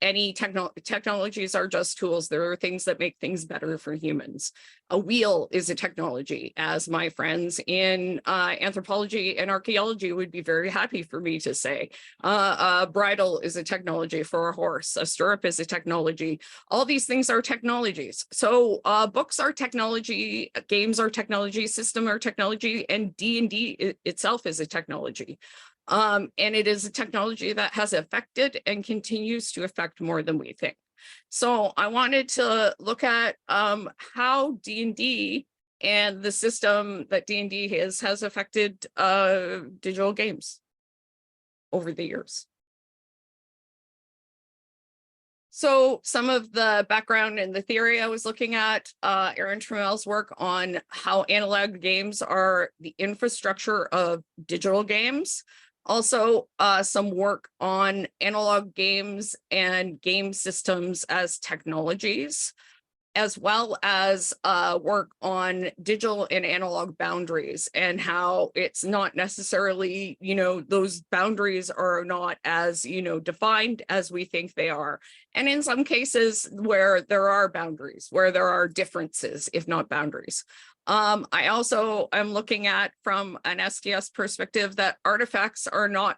Any technologies are just tools. There are things that make things better for humans. A wheel is a technology, as my friends in anthropology and archaeology would be very happy for me to say. A bridle is a technology for a horse. A stirrup is a technology. All these things are technologies. So books are technology, games are technology, system are technology, and D&D itself is a technology. And it is a technology that has affected and continues to affect more than we think. So I wanted to look at how D&D and the system that D&D has affected digital games over the years. So some of the background and the theory I was looking at, Aaron Trammell's work on how analog games are the infrastructure of digital games. Also, some work on analog games and game systems as technologies, as well as work on digital and analog boundaries and how it's not necessarily, those boundaries are not as, defined as we think they are. And in some cases where there are boundaries, where there are differences, if not boundaries. I also am looking at, from an STS perspective, that artifacts are not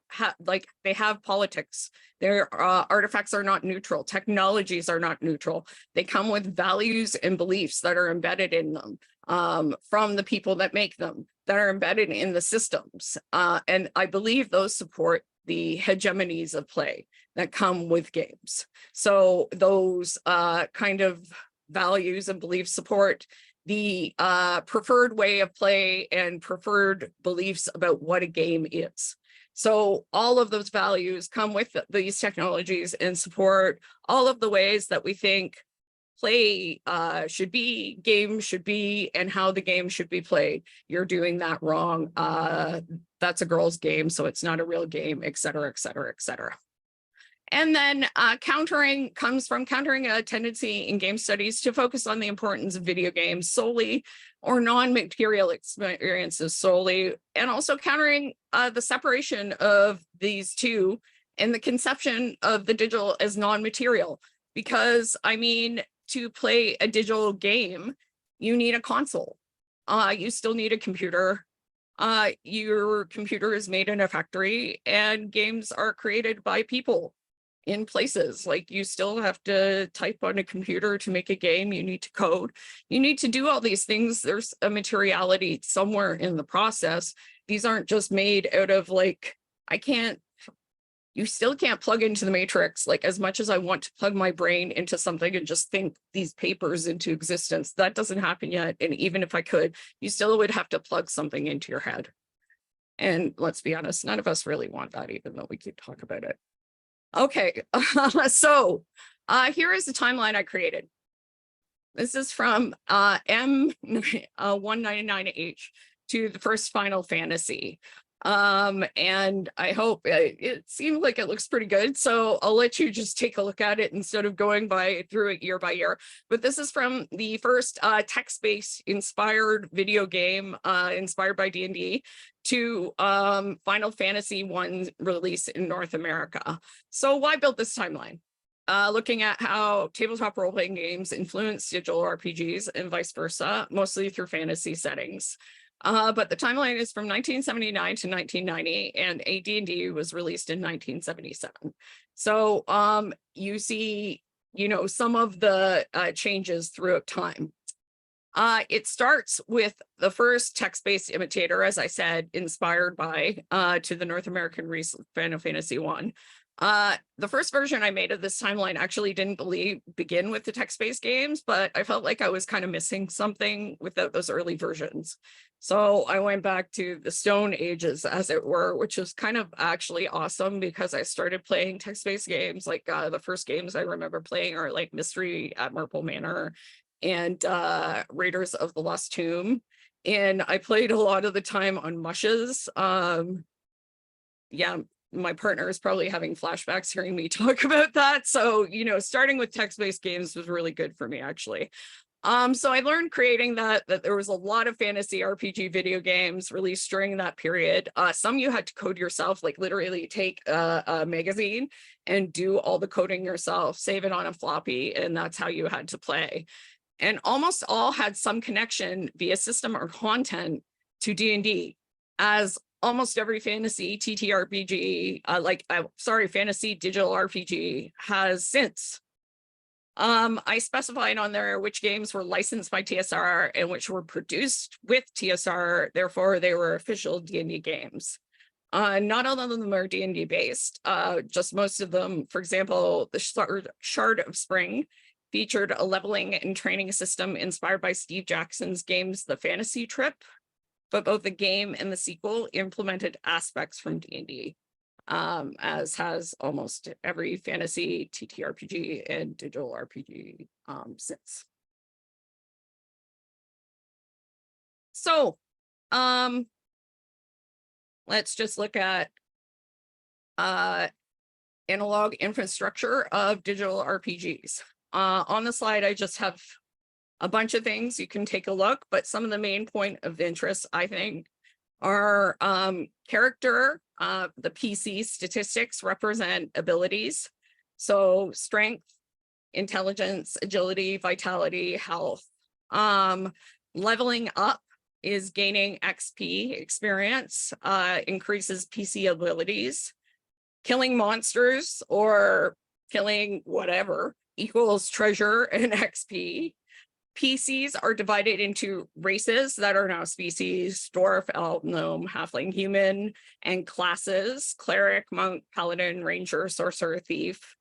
they have politics. Their artifacts are not neutral. Technologies are not neutral. They come with values and beliefs that are embedded in them from the people that make them, that are embedded in the systems. And I believe those support the hegemonies of play that come with games. So those kind of values and beliefs support the preferred way of play and preferred beliefs about what a game is. So all of those values come with these technologies and support all of the ways that we think play should be, games should be, and how the game should be played. You're doing that wrong. That's a girl's game, so it's not a real game, et cetera, et cetera, et cetera. And then countering comes from countering a tendency in game studies to focus on the importance of video games solely or non-material experiences solely, and also countering the separation of these two and the conception of the digital as non-material. Because, I mean, to play a digital game, you need a console. You still need a computer. Your computer is made in a factory, and games are created by people in places. Like, you still have to type on a computer to make a game. You need to code. You need to do all these things. There's a materiality somewhere in the process. These aren't just made out of like, you still can't plug into the matrix. Like, as much as I want to plug my brain into something and just think these papers into existence, that doesn't happen yet. And even if I could, you still would have to plug something into your head. And let's be honest, none of us really want that, even though we keep talking about it. Okay, so here is the timeline I created. This is from M199H to the first Final Fantasy. And I hope it seemed like it looks pretty good. So I'll let you just take a look at it instead of going through it year by year. But this is from the first text-based inspired video game inspired by D&D to Final Fantasy 1 release in North America. So why build this timeline? Looking at how tabletop role-playing games influence digital RPGs and vice versa, mostly through fantasy settings. But the timeline is from 1979 to 1990, and AD&D was released in 1977. So you see, some of the changes throughout time. It starts with the first text-based imitator, as I said, inspired by to the North American release of Final Fantasy 1. The first version I made of this timeline actually didn't begin with the text-based games, but I felt like I was kind of missing something without those early versions. So I went back to the Stone Ages, as it were, which was kind of actually awesome because I started playing text-based games. Like the first games I remember playing are like Mystery at Marple Manor and Raiders of the Lost Tomb. And I played a lot of the time on mushes. Yeah, my partner is probably having flashbacks hearing me talk about that. So, starting with text-based games was really good for me, actually. So I learned creating that there was a lot of fantasy RPG video games released during that period. Some you had to code yourself, like literally take a magazine and do all the coding yourself, save it on a floppy, and that's how you had to play. And almost all had some connection via system or content to D&D, as almost every fantasy TTRPG, fantasy digital RPG has since. I specified on there which games were licensed by TSR and which were produced with TSR, therefore they were official D&D games. Not all of them are D&D based, just most of them. For example, the Shard of Spring featured a leveling and training system inspired by Steve Jackson's games The Fantasy Trip, but both the game and the sequel implemented aspects from D&D, as has almost every fantasy TTRPG and digital RPG since. So let's just look at analog infrastructure of digital RPGs. On the slide, I just have a bunch of things. You can take a look, but some of the main point of interest, I think, are character. The PC statistics represent abilities. So strength, intelligence, agility, vitality, health. Leveling up is gaining XP experience, increases PC abilities. Killing monsters or killing whatever equals treasure and XP. PCs are divided into races that are now species: dwarf, elf, gnome, halfling, human, and classes: cleric, monk, paladin, ranger, sorcerer, thief.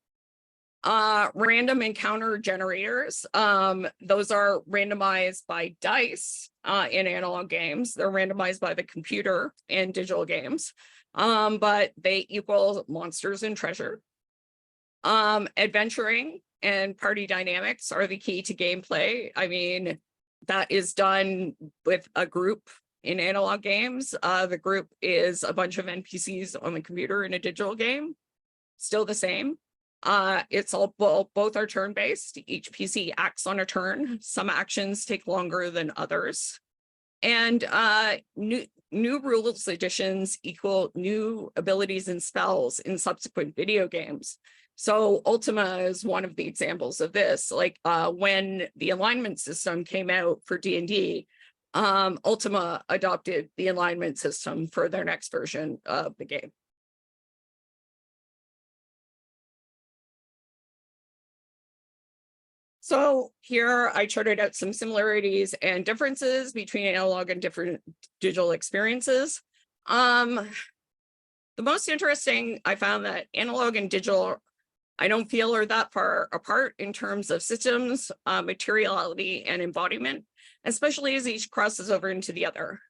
Random encounter generators. Those are randomized by dice in analog games. They're randomized by the computer in digital games, but they equal monsters and treasure. Adventuring and party dynamics are the key to gameplay. I mean, that is done with a group in analog games. The group is a bunch of NPCs on the computer in a digital game. Still the same. It's all both are turn-based. Each PC acts on a turn. Some actions take longer than others. And new rules additions equal new abilities and spells in subsequent video games. So Ultima is one of the examples of this. Like when the alignment system came out for D&D, Ultima adopted the alignment system for their next version of the game. So here I charted out some similarities and differences between analog and different digital experiences. The most interesting, I found that analog and digital, I don't feel are that far apart in terms of systems, materiality, and embodiment, especially as each crosses over into the other.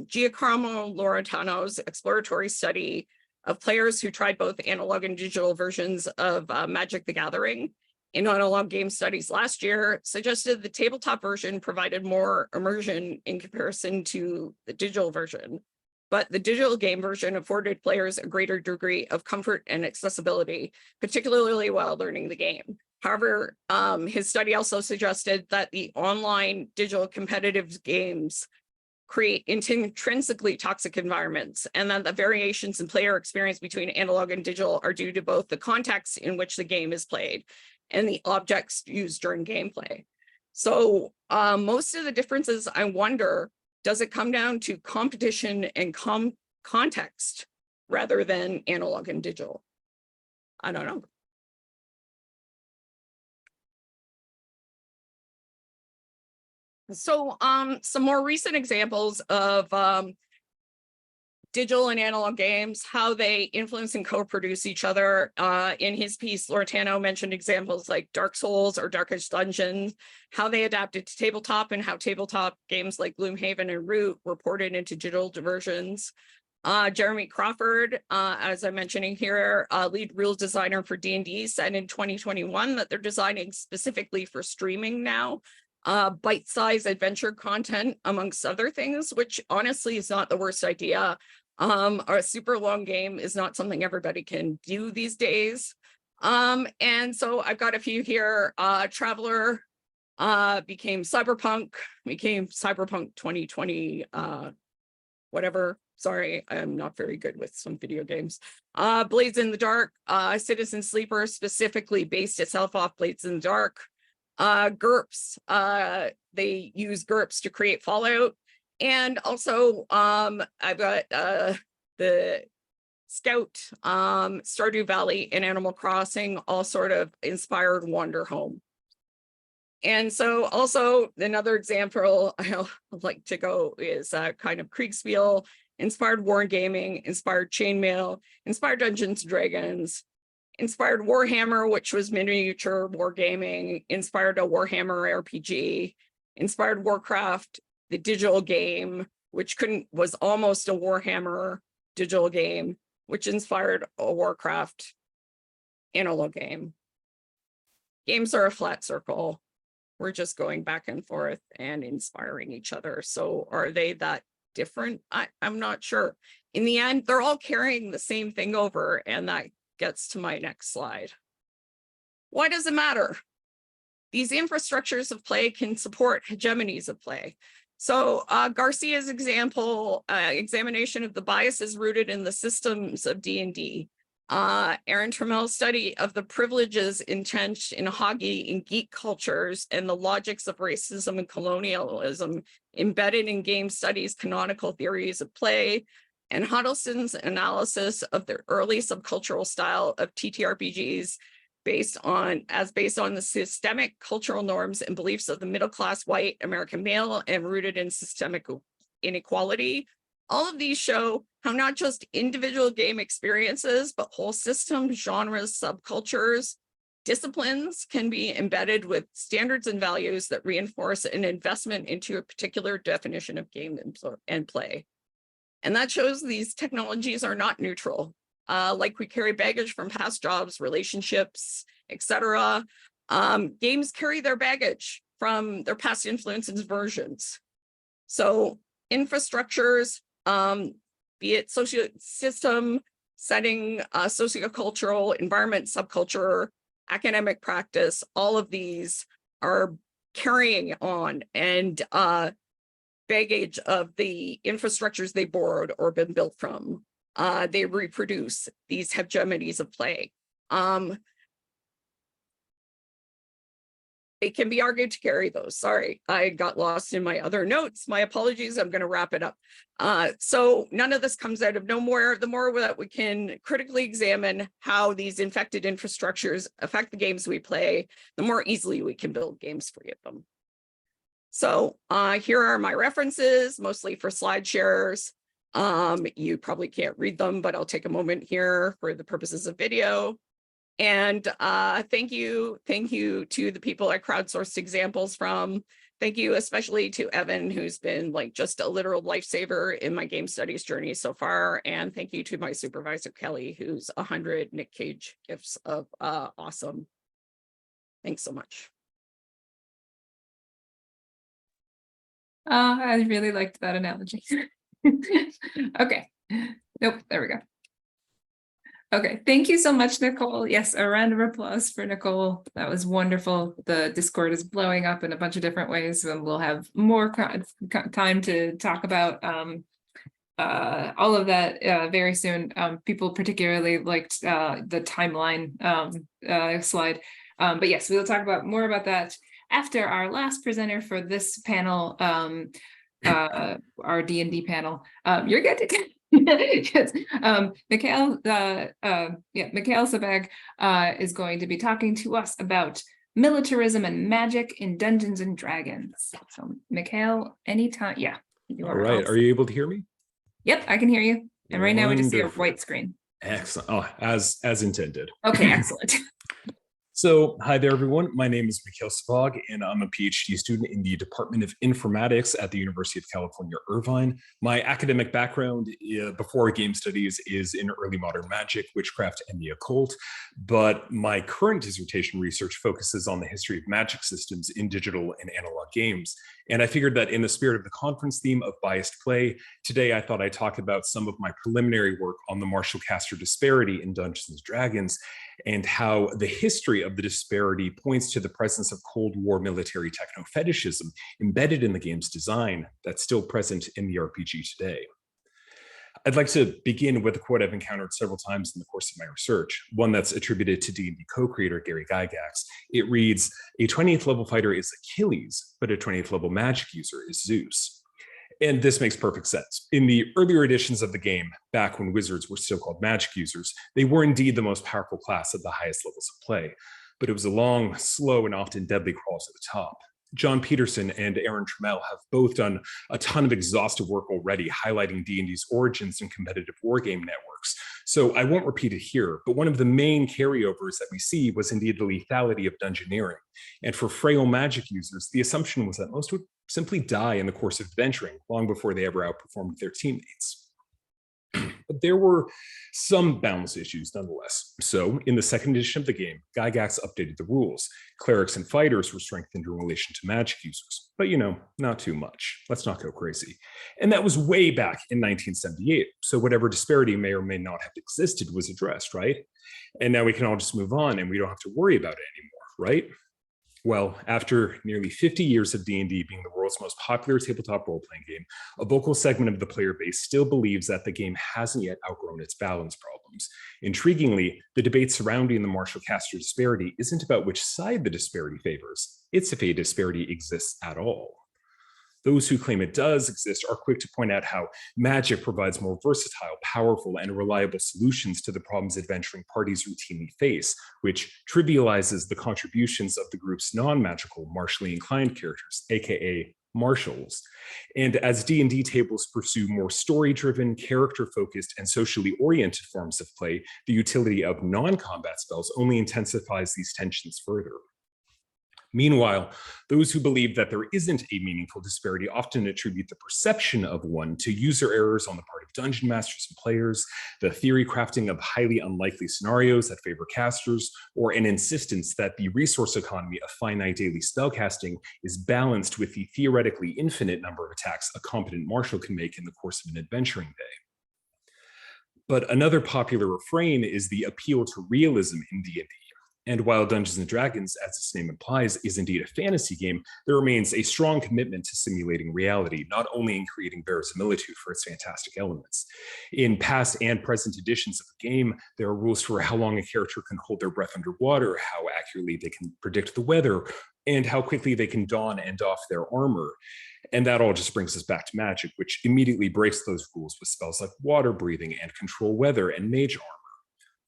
Giacomo Loredano's exploratory study of players who tried both analog and digital versions of Magic the Gathering in analog game studies last year suggested the tabletop version provided more immersion in comparison to the digital version, but the digital game version afforded players a greater degree of comfort and accessibility, particularly while learning the game. However, his study also suggested that the online digital competitive games create intrinsically toxic environments, and that the variations in player experience between analog and digital are due to both the context in which the game is played and the objects used during gameplay. So most of the differences, I wonder, does it come down to competition and context rather than analog and digital? I don't know. So some more recent examples of digital and analog games, how they influence and co-produce each other. In his piece, Loretano mentioned examples like Dark Souls or Darkest Dungeon, how they adapted to tabletop, and how tabletop games like Gloomhaven and Root were ported into digital versions. Jeremy Crawford, as I'm mentioning here, lead rule designer for D&D, said in 2021 that they're designing specifically for streaming now. Bite-sized adventure content, amongst other things, which honestly is not the worst idea. A super long game is not something everybody can do these days. And so I've got a few here. Traveler became Cyberpunk 2020, whatever. Sorry, I'm not very good with some video games. Blades in the Dark, Citizen Sleeper specifically based itself off Blades in the Dark. GURPS, they use GURPS to create Fallout. And also I've got the Scout, Stardew Valley, and Animal Crossing all sort of inspired Wander Home. And so also another example I like to go is kind of Kriegspiel, inspired wargaming, inspired chainmail, inspired Dungeons and Dragons, inspired Warhammer, which was miniature wargaming, inspired a Warhammer RPG, inspired Warcraft, the digital game, which was almost a Warhammer digital game, which inspired a Warcraft analog game. Games are a flat circle. We're just going back and forth and inspiring each other. So are they that different? I'm not sure. In the end, they're all carrying the same thing over, and that gets to my next slide. Why does it matter? These infrastructures of play can support hegemonies of play. So Garcia's examination of the biases rooted in the systems of D&D. Aaron Trammell's study of the privileges entrenched in hoggy and geek cultures and the logics of racism and colonialism embedded in game studies, canonical theories of play, and Huddleston's analysis of the early subcultural style of TTRPGs based on the systemic cultural norms and beliefs of the middle-class white American male and rooted in systemic inequality. All of these show how not just individual game experiences, but whole systems, genres, subcultures, Disciplines can be embedded with standards and values that reinforce an investment into a particular definition of game and play. And that shows these technologies are not neutral. Like we carry baggage from past jobs, relationships, etc. Games carry their baggage from their past influences and versions. So infrastructures, be it system, setting, sociocultural, environment, subculture, academic practice, all of these are carrying on and baggage of the infrastructures they borrowed or been built from. They reproduce these hegemonies of play. It can be argued to carry those. Sorry, I got lost in my other notes. My apologies, I'm going to wrap it up. So none of this comes out of nowhere. The more that we can critically examine how these infected infrastructures affect the games we play, the more easily we can build games free of them. So here are my references, mostly for slide shares. You probably can't read them, but I'll take a moment here for the purposes of video. And thank you to the people I crowdsourced examples from. Thank you especially to Evan, who's been like just a literal lifesaver in my game studies journey so far. And thank you to my supervisor, Kelly, who's 100 Nick Cage gifts of awesome. Thanks so much. I really liked that analogy. Okay, nope, there we go. Okay, thank you so much, Nicole. Yes, a round of applause for Nicole. That was wonderful. The Discord is blowing up in a bunch of different ways, and we'll have more time to talk about all of that very soon. People particularly liked the timeline slide. But yes, we'll talk about more about that after our last presenter for this panel, our D&D panel. You're good to yes. Mikael Sebag is going to be talking to us about militarism and magic in Dungeons and Dragons. So Mikael, anytime, yeah. All right, are you able to hear me? Yep, I can hear you. And right now we just see a white screen. Excellent. Oh, as intended. Okay, excellent. So, hi there, everyone. My name is Mikael Sebag, and I'm a PhD student in the Department of Informatics at the University of California, Irvine. My academic background before game studies is in early modern magic, witchcraft, and the occult. But my current dissertation research focuses on the history of magic systems in digital and analog games. And I figured that in the spirit of the conference theme of biased play, today I thought I'd talk about some of my preliminary work on the Marshall-Castor disparity in Dungeons and Dragons, and how the history of the disparity points to the presence of Cold War military techno-fetishism embedded in the game's design that's still present in the RPG today. I'd like to begin with a quote I've encountered several times in the course of my research, one that's attributed to D&D co-creator Gary Gygax. It reads, "A 20th level fighter is Achilles, but a 20th level magic user is Zeus." And this makes perfect sense. In the earlier editions of the game, back when wizards were still called magic users, they were indeed the most powerful class at the highest levels of play. But it was a long, slow, and often deadly crawl to the top. John Peterson and Aaron Trammell have both done a ton of exhaustive work already, highlighting D&D's origins in competitive wargame networks. So I won't repeat it here, but one of the main carryovers that we see was indeed the lethality of dungeoneering. And for frail magic users, the assumption was that most would simply die in the course of adventuring long before they ever outperformed their teammates. But there were some balance issues nonetheless. So in the second edition of the game, Gygax updated the rules. Clerics and fighters were strengthened in relation to magic users, but not too much. Let's not go crazy. And that was way back in 1978. So whatever disparity may or may not have existed was addressed, right? And now we can all just move on and we don't have to worry about it anymore, right? Well, after nearly 50 years of D&D being the world's most popular tabletop role-playing game, a vocal segment of the player base still believes that the game hasn't yet outgrown its balance problems. Intriguingly, the debate surrounding the Marshall-Castor disparity isn't about which side the disparity favors, it's if a disparity exists at all. Those who claim it does exist are quick to point out how magic provides more versatile, powerful, and reliable solutions to the problems adventuring parties routinely face, which trivializes the contributions of the group's non-magical, martially inclined characters, aka marshals. And as D&D tables pursue more story-driven, character-focused, and socially oriented forms of play, the utility of non-combat spells only intensifies these tensions further. Meanwhile, those who believe that there isn't a meaningful disparity often attribute the perception of one to user errors on the part of dungeon masters and players, the theory crafting of highly unlikely scenarios that favor casters, or an insistence that the resource economy of finite daily spellcasting is balanced with the theoretically infinite number of attacks a competent marshal can make in the course of an adventuring day. But another popular refrain is the appeal to realism in D&D. And while Dungeons & Dragons, as its name implies, is indeed a fantasy game, there remains a strong commitment to simulating reality, not only in creating verisimilitude for its fantastic elements. In past and present editions of the game, there are rules for how long a character can hold their breath underwater, how accurately they can predict the weather, and how quickly they can don and doff their armor. And that all just brings us back to Magic, which immediately breaks those rules with spells like water breathing and control weather and mage armor.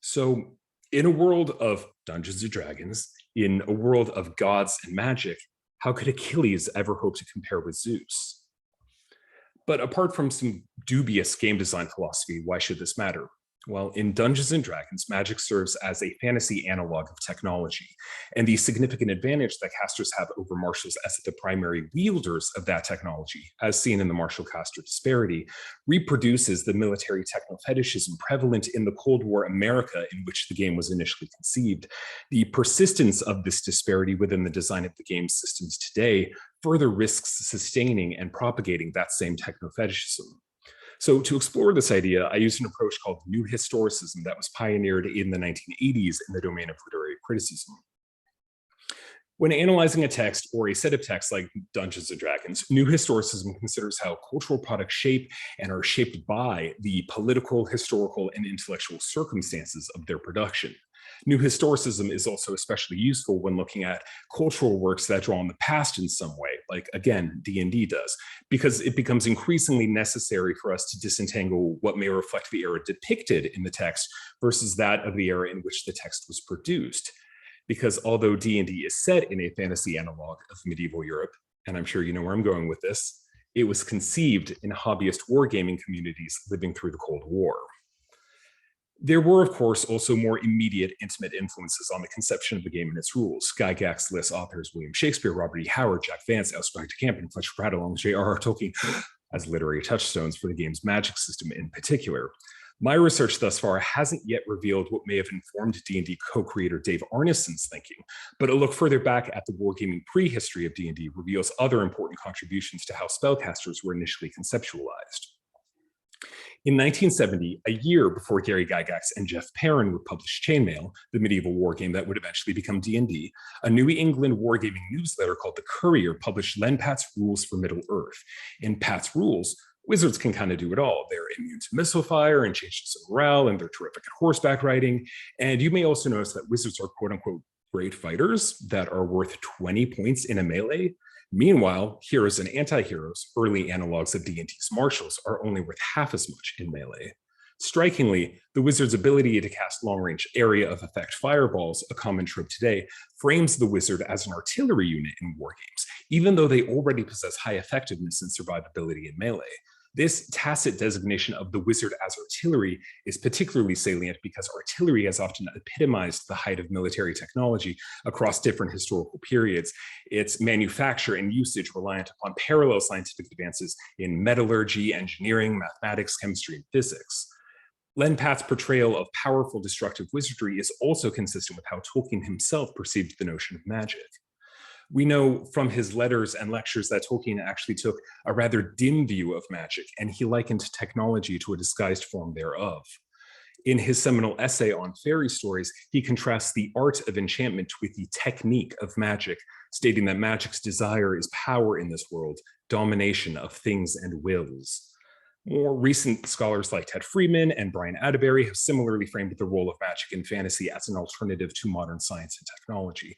So, in a world of Dungeons & Dragons, in a world of gods and magic, how could Achilles ever hope to compare with Zeus? But apart from some dubious game design philosophy, why should this matter? Well, in Dungeons & Dragons, magic serves as a fantasy analog of technology, and the significant advantage that casters have over marshals as the primary wielders of that technology, as seen in the marshal-caster disparity, reproduces the military techno-fetishism prevalent in the Cold War America in which the game was initially conceived. The persistence of this disparity within the design of the game systems today further risks sustaining and propagating that same techno-fetishism. So to explore this idea, I used an approach called New Historicism that was pioneered in the 1980s in the domain of literary criticism. When analyzing a text or a set of texts like Dungeons & Dragons, New Historicism considers how cultural products shape and are shaped by the political, historical, and intellectual circumstances of their production. New Historicism is also especially useful when looking at cultural works that draw on the past in some way, like, again, D&D does, because it becomes increasingly necessary for us to disentangle what may reflect the era depicted in the text versus that of the era in which the text was produced. Because although D&D is set in a fantasy analog of medieval Europe, and I'm sure you know where I'm going with this, it was conceived in hobbyist wargaming communities living through the Cold War. There were, of course, also more immediate, intimate influences on the conception of the game and its rules. Gygax lists authors William Shakespeare, Robert E. Howard, Jack Vance, L. Sprague de Camp, and Fletcher Pratt, along with J.R.R. Tolkien as literary touchstones for the game's magic system in particular. My research thus far hasn't yet revealed what may have informed D&D co-creator Dave Arneson's thinking, but a look further back at the wargaming prehistory of D&D reveals other important contributions to how spellcasters were initially conceptualized. In 1970, a year before Gary Gygax and Jeff Perrin would publish Chainmail, the medieval wargame that would eventually become D&D, a New England wargaming newsletter called The Courier published Len Pat's Rules for Middle-earth. In Pat's rules, wizards can kind of do it all. They're immune to missile fire and changes of morale, and they're terrific at horseback riding. And you may also notice that wizards are quote-unquote great fighters that are worth 20 points in a melee. Meanwhile, heroes and anti-heroes, early analogs of D&D's marshals, are only worth half as much in melee. Strikingly, the wizard's ability to cast long-range area of effect fireballs, a common trope today, frames the wizard as an artillery unit in wargames, even though they already possess high effectiveness and survivability in melee. This tacit designation of the wizard as artillery is particularly salient because artillery has often epitomized the height of military technology across different historical periods, its manufacture and usage reliant upon parallel scientific advances in metallurgy, engineering, mathematics, chemistry, and physics. Len Pat's portrayal of powerful destructive wizardry is also consistent with how Tolkien himself perceived the notion of magic. We know from his letters and lectures that Tolkien actually took a rather dim view of magic, and he likened technology to a disguised form thereof. In his seminal essay on fairy stories, he contrasts the art of enchantment with the technique of magic, stating that magic's desire is power in this world, domination of things and wills. More recent scholars like Ted Friedman and Brian Atterbury have similarly framed the role of magic in fantasy as an alternative to modern science and technology.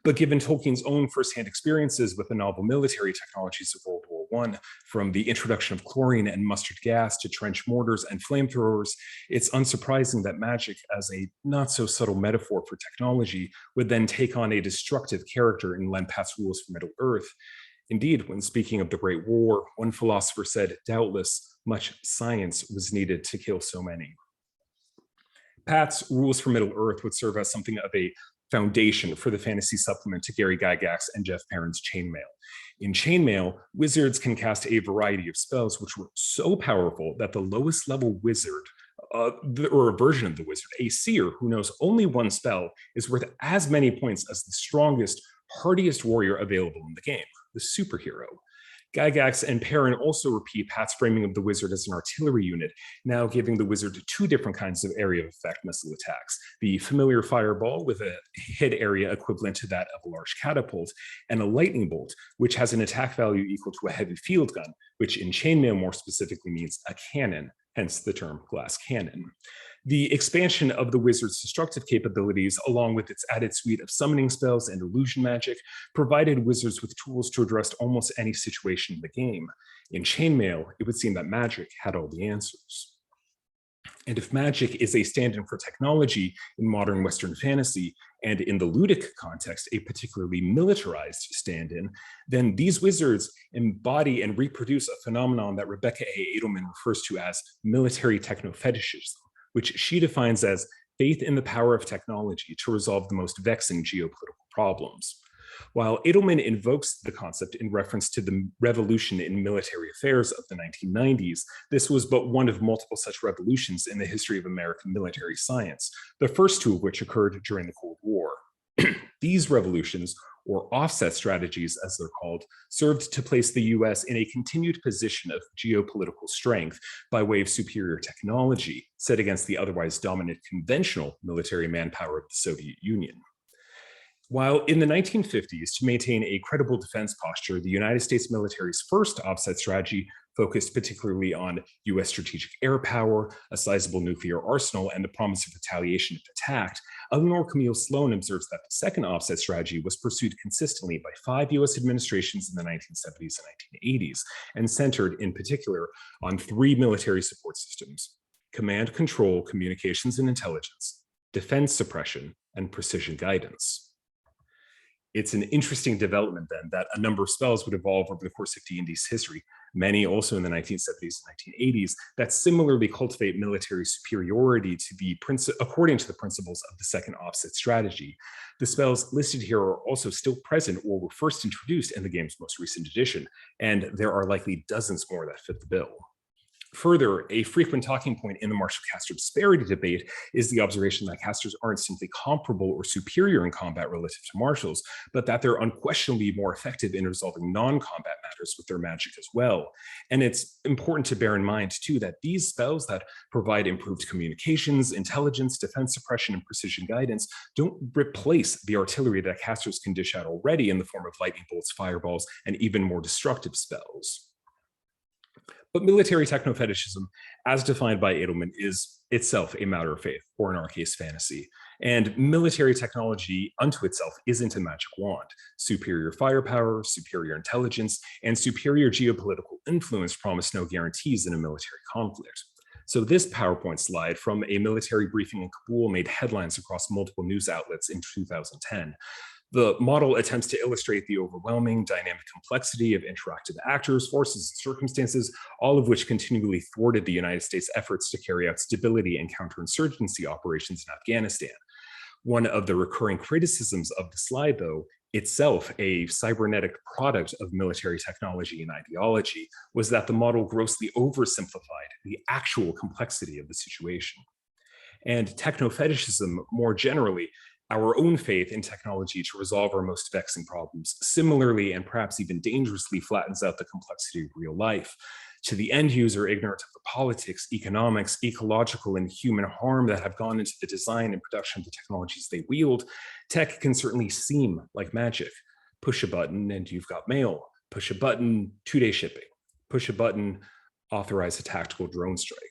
But given Tolkien's own firsthand experiences with the novel military technologies of World War I, from the introduction of chlorine and mustard gas to trench mortars and flamethrowers, it's unsurprising that magic, as a not-so-subtle metaphor for technology, would then take on a destructive character in Len Pat's Rules for Middle-earth. Indeed, when speaking of the Great War, one philosopher said, doubtless, much science was needed to kill so many. Pat's Rules for Middle-earth would serve as something of a foundation for the fantasy supplement to Gary Gygax's and Jeff Perrin's Chainmail. In Chainmail, wizards can cast a variety of spells which were so powerful that the lowest level wizard, or a version of the wizard, a seer who knows only one spell, is worth as many points as the strongest, hardiest warrior available in the game, the superhero. Gygax and Perrin also repeat Pat's framing of the wizard as an artillery unit, now giving the wizard two different kinds of area of effect missile attacks: the familiar fireball with a hit area equivalent to that of a large catapult, and a lightning bolt, which has an attack value equal to a heavy field gun, which in Chainmail more specifically means a cannon, hence the term glass cannon. The expansion of the wizard's destructive capabilities, along with its added suite of summoning spells and illusion magic, provided wizards with tools to address almost any situation in the game. In Chainmail, it would seem that magic had all the answers. And if magic is a stand-in for technology in modern Western fantasy, and in the ludic context, a particularly militarized stand-in, then these wizards embody and reproduce a phenomenon that Rebecca A. Edelman refers to as military techno-fetishism, which she defines as faith in the power of technology to resolve the most vexing geopolitical problems. While Edelman invokes the concept in reference to the revolution in military affairs of the 1990s, this was but one of multiple such revolutions in the history of American military science, the first two of which occurred during the Cold War. These revolutions, or offset strategies as they're called, served to place the US in a continued position of geopolitical strength by way of superior technology set against the otherwise dominant conventional military manpower of the Soviet Union. While in the 1950s, to maintain a credible defense posture, the United States military's first offset strategy focused particularly on US strategic air power, a sizable nuclear arsenal, and the promise of retaliation if attacked, Eleanor Camille Sloan observes that the second offset strategy was pursued consistently by 5 US administrations in the 1970s and 1980s, and centered in particular on 3 military support systems: command, control, communications and intelligence, defense suppression, and precision guidance. It's an interesting development then that a number of spells would evolve over the course of D&D's history, many also in the 1970s and 1980s, that similarly cultivate military superiority according to the principles of the second offset strategy. The spells listed here are also still present or were first introduced in the game's most recent edition, and there are likely dozens more that fit the bill. Further, a frequent talking point in the martial caster disparity debate is the observation that casters aren't simply comparable or superior in combat relative to martials, but that they're unquestionably more effective in resolving non-combat matters with their magic as well. And it's important to bear in mind, too, that these spells that provide improved communications, intelligence, defense suppression, and precision guidance don't replace the artillery that casters can dish out already in the form of lightning bolts, fireballs, and even more destructive spells. But military techno-fetishism, as defined by Edelman, is itself a matter of faith, or in our case, fantasy. And military technology unto itself isn't a magic wand. Superior firepower, superior intelligence, and superior geopolitical influence promise no guarantees in a military conflict. So this PowerPoint slide from a military briefing in Kabul made headlines across multiple news outlets in 2010. The model attempts to illustrate the overwhelming dynamic complexity of interactive actors, forces, and circumstances, all of which continually thwarted the United States' efforts to carry out stability and counterinsurgency operations in Afghanistan. One of the recurring criticisms of the slide, though, itself a cybernetic product of military technology and ideology, was that the model grossly oversimplified the actual complexity of the situation. And techno-fetishism, more generally, our own faith in technology to resolve our most vexing problems, similarly and perhaps even dangerously flattens out the complexity of real life. To the end user ignorant of the politics, economics, ecological, and human harm that have gone into the design and production of the technologies they wield, tech can certainly seem like magic. Push a button and you've got mail. Push a button, 2-day shipping. Push a button, authorize a tactical drone strike.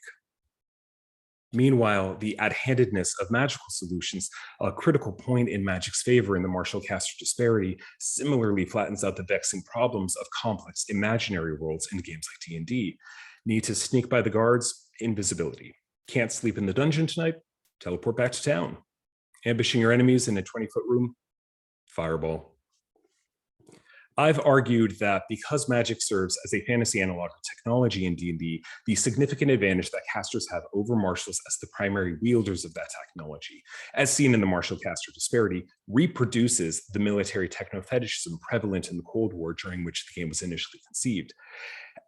Meanwhile, the ad-handedness of magical solutions, a critical point in magic's favor in the martial caster disparity, similarly flattens out the vexing problems of complex imaginary worlds in games like D&D. Need to sneak by the guards? Invisibility. Can't sleep in the dungeon tonight? Teleport back to town. Ambushing your enemies in a 20-foot room? Fireball. I've argued that because Magic serves as a fantasy analog of technology in D&D, the significant advantage that casters have over martials as the primary wielders of that technology, as seen in the martial caster disparity, reproduces the military techno-fetishism prevalent in the Cold War during which the game was initially conceived.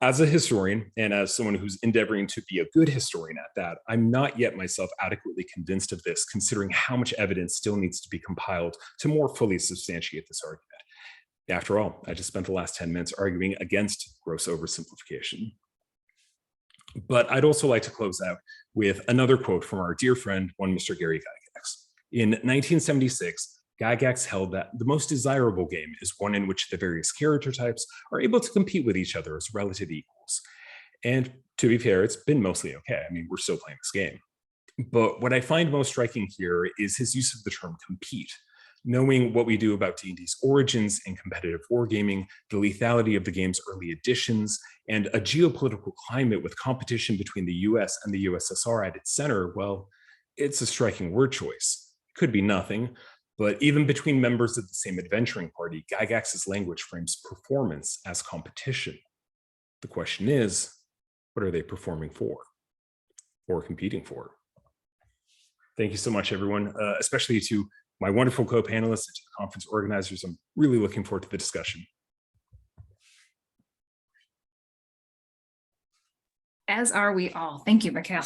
As a historian, and as someone who's endeavoring to be a good historian at that, I'm not yet myself adequately convinced of this, considering how much evidence still needs to be compiled to more fully substantiate this argument. After all, I just spent the last 10 minutes arguing against gross oversimplification. But I'd also like to close out with another quote from our dear friend, one Mr. Gary Gygax. In 1976, Gygax held that the most desirable game is one in which the various character types are able to compete with each other as relative equals. And to be fair, it's been mostly okay. I mean, we're still playing this game. But what I find most striking here is his use of the term compete. Knowing what we do about D&D's origins in competitive wargaming, the lethality of the game's early editions, and a geopolitical climate with competition between the US and the USSR at its center, well, it's a striking word choice. It could be nothing, but even between members of the same adventuring party, Gygax's language frames performance as competition. The question is, what are they performing for or competing for? Thank you so much, everyone, especially to my wonderful co-panelists and to the conference organizers. I'm really looking forward to the discussion. As are we all. Thank you, Mikael.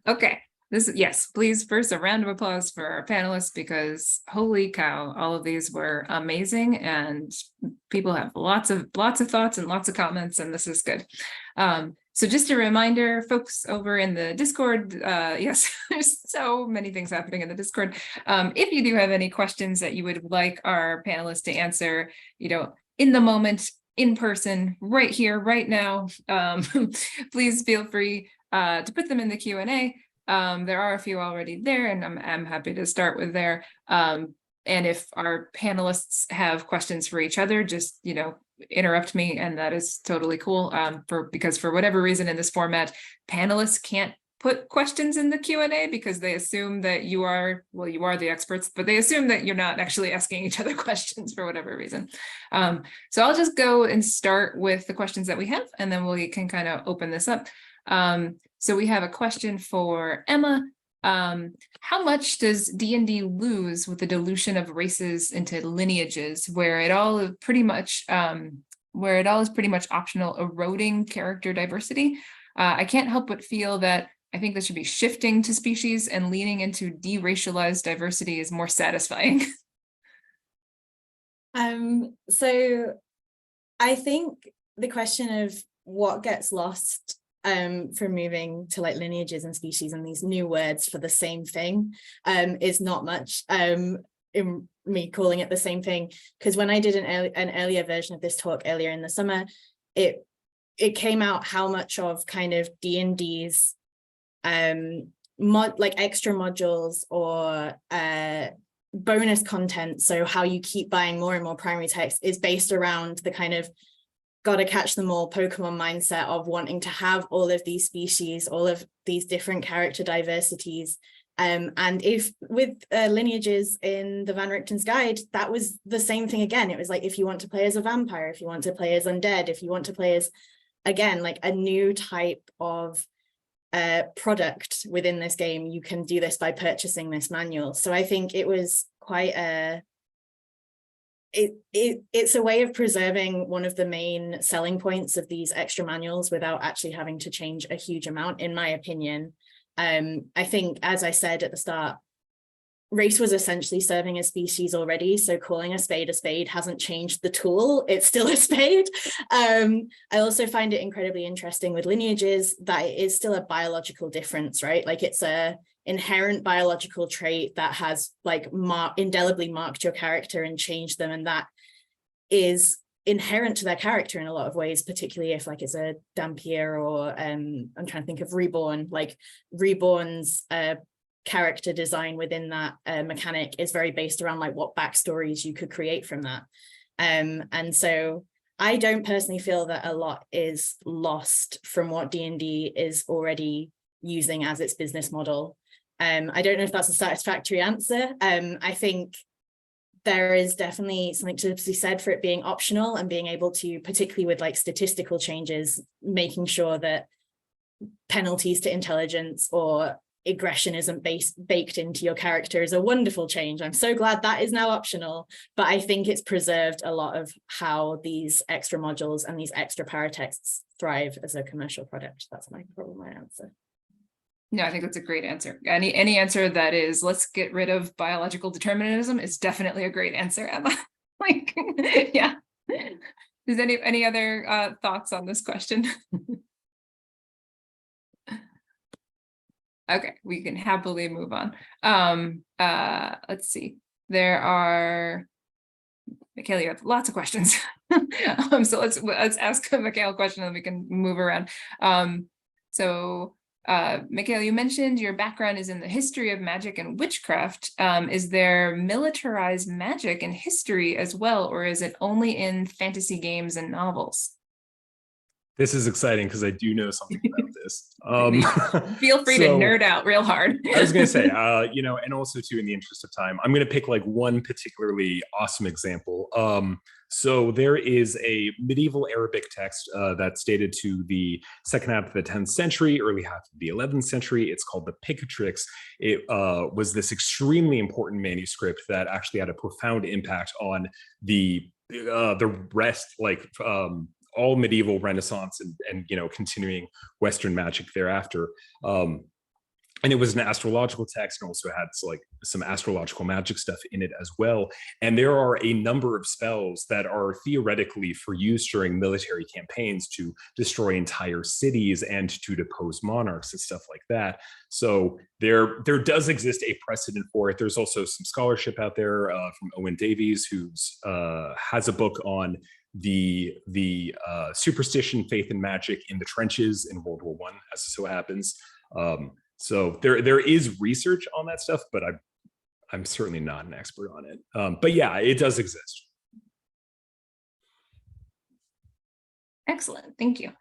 Okay, yes, please first a round of applause for our panelists, because holy cow, all of these were amazing and people have lots of thoughts and lots of comments, and this is good. So just a reminder, folks over in the Discord, yes, there's so many things happening in the Discord. If you do have any questions that you would like our panelists to answer, in the moment, in person, right here, right now, please feel free to put them in the Q&A. There are a few already there, and I'm happy to start with there. And if our panelists have questions for each other, just, interrupt me, and that is totally cool. Because for whatever reason in this format, panelists can't put questions in the Q&A because they assume that you are the experts, but they assume that you're not actually asking each other questions for whatever reason. So I'll just go and start with the questions that we have, and then we can kind of open this up. So we have a question for Emma. How much does D&D lose with the dilution of races into lineages, where it all is pretty much optional, eroding character diversity? I can't help but feel that I think that should be shifting to species, and leaning into deracialized diversity is more satisfying. So I think the question of what gets lost from moving to like lineages and species and these new words for the same thing is not much. In me calling it the same thing, because when I did an earlier version of this talk earlier in the summer, it came out how much of kind of D&D's like extra modules or bonus content, so how you keep buying more and more primary text, is based around the kind of gotta catch them all Pokemon mindset of wanting to have all of these species, all of these different character diversities. And if with lineages in the Van Richten's Guide, that was the same thing again. It was like, if you want to play as a vampire, if you want to play as undead, if you want to play as, again, like a new type of product within this game, you can do this by purchasing this manual. So I think it was quite a it's a way of preserving one of the main selling points of these extra manuals without actually having to change a huge amount, in my opinion. I think, as I said at the start, race was essentially serving a species already, so calling a spade hasn't changed the tool, it's still a spade. I also find it incredibly interesting with lineages that it is still a biological difference, right? Like, it's a inherent biological trait that has like indelibly marked your character and changed them, and that is inherent to their character in a lot of ways, particularly if like it's a Dampier or I'm trying to think of Reborn. Like Reborn's character design within that mechanic is very based around like what backstories you could create from that, and so I don't personally feel that a lot is lost from what D&D is already using as its business model. I don't know if that's a satisfactory answer. I think there is definitely something to be said for it being optional and being able to, particularly with like statistical changes, making sure that penalties to intelligence or aggression isn't baked into your character is a wonderful change. I'm so glad that is now optional, but I think it's preserved a lot of how these extra modules and these extra paratexts thrive as a commercial product. That's probably my answer. No, I think that's a great answer. Any answer that is, let's get rid of biological determinism is definitely a great answer, Emma. Like, yeah. Is any other thoughts on this question? Okay, we can happily move on. Let's see. There are, Mikael, you have lots of questions. So let's ask Mikael a question and we can move around. Mikael, you mentioned your background is in the history of magic and witchcraft. Is there militarized magic in history as well, or is it only in fantasy games and novels? This is exciting because I do know something about this. Feel free to nerd out real hard. I was going to say, and also too, in the interest of time, I'm going to pick like one particularly awesome example. So there is a medieval Arabic text that's dated to the second half of the 10th century, early half of the 11th century. It's called the Picatrix. It was this extremely important manuscript that actually had a profound impact on the rest, like all medieval Renaissance and continuing Western magic thereafter. And it was an astrological text and also had like some astrological magic stuff in it as well. And there are a number of spells that are theoretically for use during military campaigns to destroy entire cities and to depose monarchs and stuff like that. So there does exist a precedent for it. There's also some scholarship out there from Owen Davies, who's has a book on the superstition, faith, and magic in the trenches in World War I, as so happens. So there is research on that stuff, but I'm certainly not an expert on it. But yeah, it does exist. Excellent, thank you.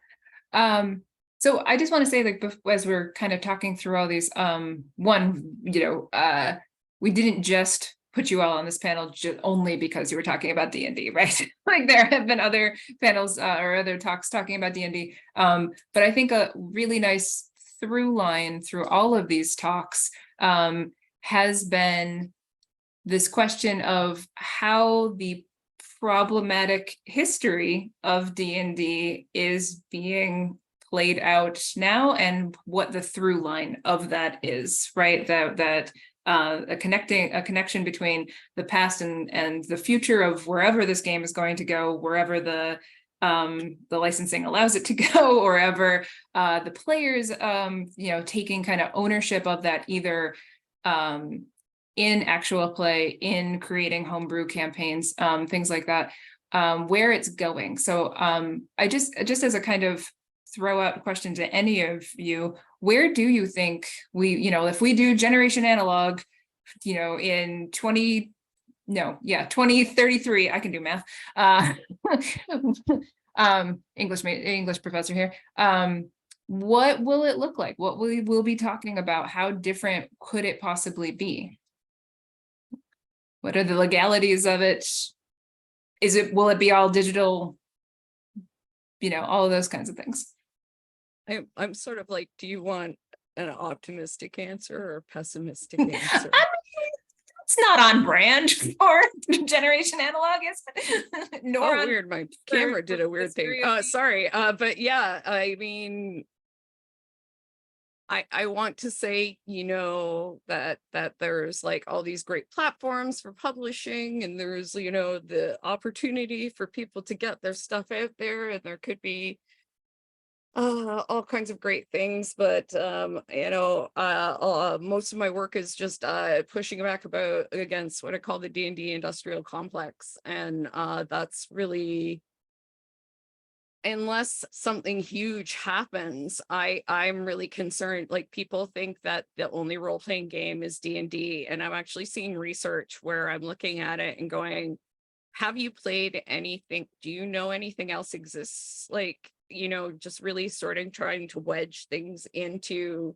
So I just want to say, like, as we're kind of talking through all these, we didn't just put you all on this panel only because you were talking about D&D, right? Like there have been other panels or other talks talking about D&D. But I think a really nice through line through all of these talks has been this question of how the problematic history of D&D is being played out now and what the through line of that is, right? That a connection between the past and the future of wherever this game is going to go, wherever the licensing allows it to go, or ever the players taking kind of ownership of that, either in actual play, in creating homebrew campaigns, things like that, where it's going. So I just as a kind of throw out a question to any of you, where do you think we, if we do Generation Analog, in 2033, I can do math. English professor here. What will it look like? What we'll be talking about? How different could it possibly be? What are the legalities of it? Will it be all digital? All of those kinds of things. I'm sort of like, do you want an optimistic answer or a pessimistic answer? It's not on brand for Generation Analog, is it? Nor weird. My camera did a weird thing. Sorry. But yeah, I mean, I want to say, that there's like all these great platforms for publishing, and there's, the opportunity for people to get their stuff out there, and there could be all kinds of great things, but most of my work is just pushing back against what I call the D&D industrial complex, and that's really, unless something huge happens, I'm really concerned. Like, people think that the only role-playing game is D&D, and I'm actually seeing research where I'm looking at it and going, have you played anything? Do you know anything else exists? Like, just really trying to wedge things into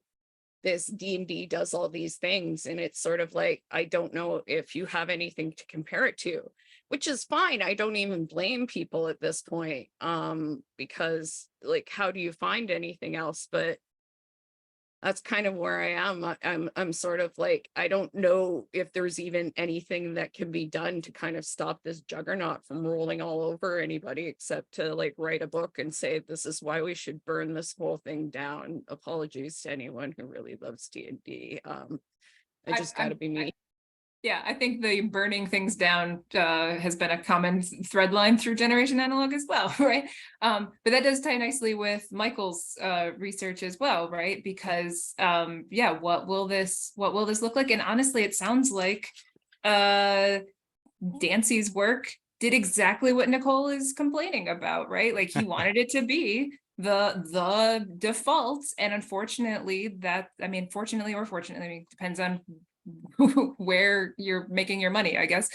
this D&D does all these things, and it's sort of like, I don't know if you have anything to compare it to, which is fine. I don't even blame people at this point, because like, how do you find anything else? But that's kind of where I am. I'm sort of like, I don't know if there's even anything that can be done to kind of stop this juggernaut from rolling all over anybody, except to like write a book and say, this is why we should burn this whole thing down. Apologies to anyone who really loves D&D. I just gotta be me. Yeah, I think the burning things down has been a common thread line through Generation Analog as well, right? But that does tie nicely with Michael's research as well, right? Because yeah, what will this look like? And honestly, it sounds like Dancy's work did exactly what Nicole is complaining about, right? Like he wanted it to be the default, and unfortunately, fortunately or fortunately, depends on where you're making your money, I guess.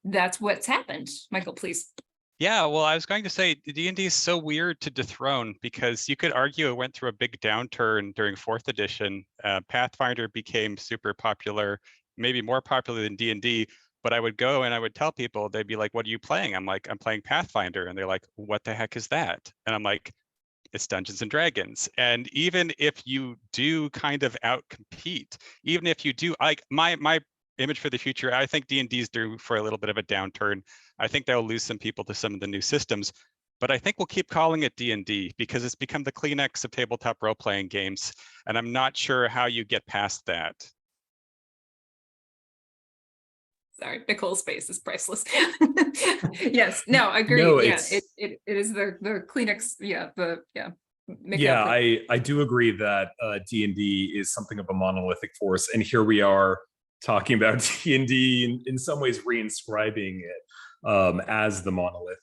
That's what's happened. Michael, please. Yeah, well, I was going to say D&D is so weird to dethrone, because you could argue it went through a big downturn during 4th edition. Pathfinder became super popular, maybe more popular than D&D, but I would go and I would tell people, they'd be like, what are you playing? I'm like, I'm playing Pathfinder. And they're like, what the heck is that? And I'm like, it's Dungeons and Dragons. And even if you do kind of outcompete, even if you do, like my image for the future, I think D&D is due for a little bit of a downturn. I think they'll lose some people to some of the new systems, but I think we'll keep calling it D&D because it's become the Kleenex of tabletop role-playing games. And I'm not sure how you get past that. Sorry, Nicole's face is priceless. Yes, no, I agree. No, yeah, it is the Kleenex. Yeah, Yeah, I do agree that D&D is something of a monolithic force, and here we are talking about D&D in some ways reinscribing it as the monolith.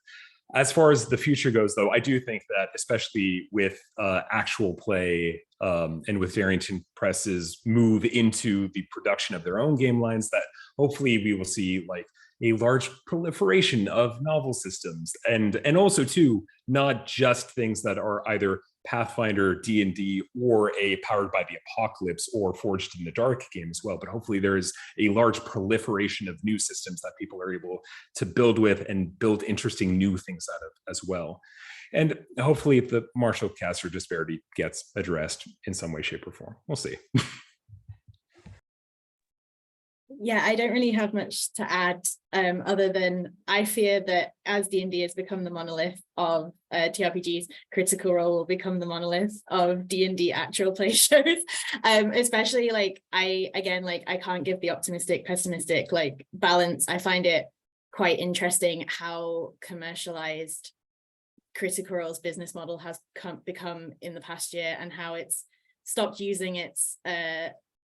As far as the future goes, though, I do think that especially with actual play and with Darrington Press's move into the production of their own game lines, that hopefully we will see like a large proliferation of novel systems, and also too, not just things that are either Pathfinder, D&D, or a Powered by the Apocalypse or Forged in the Dark game as well, but hopefully there is a large proliferation of new systems that people are able to build with and build interesting new things out of as well. And hopefully the martial caster disparity gets addressed in some way, shape, or form. We'll see. Yeah, I don't really have much to add other than I fear that as D&D has become the monolith of TRPGs, Critical Role will become the monolith of D&D actual play shows. Especially like I can't give the optimistic, pessimistic like balance. I find it quite interesting how commercialized Critical Role's business model has become in the past year, and how it's stopped using its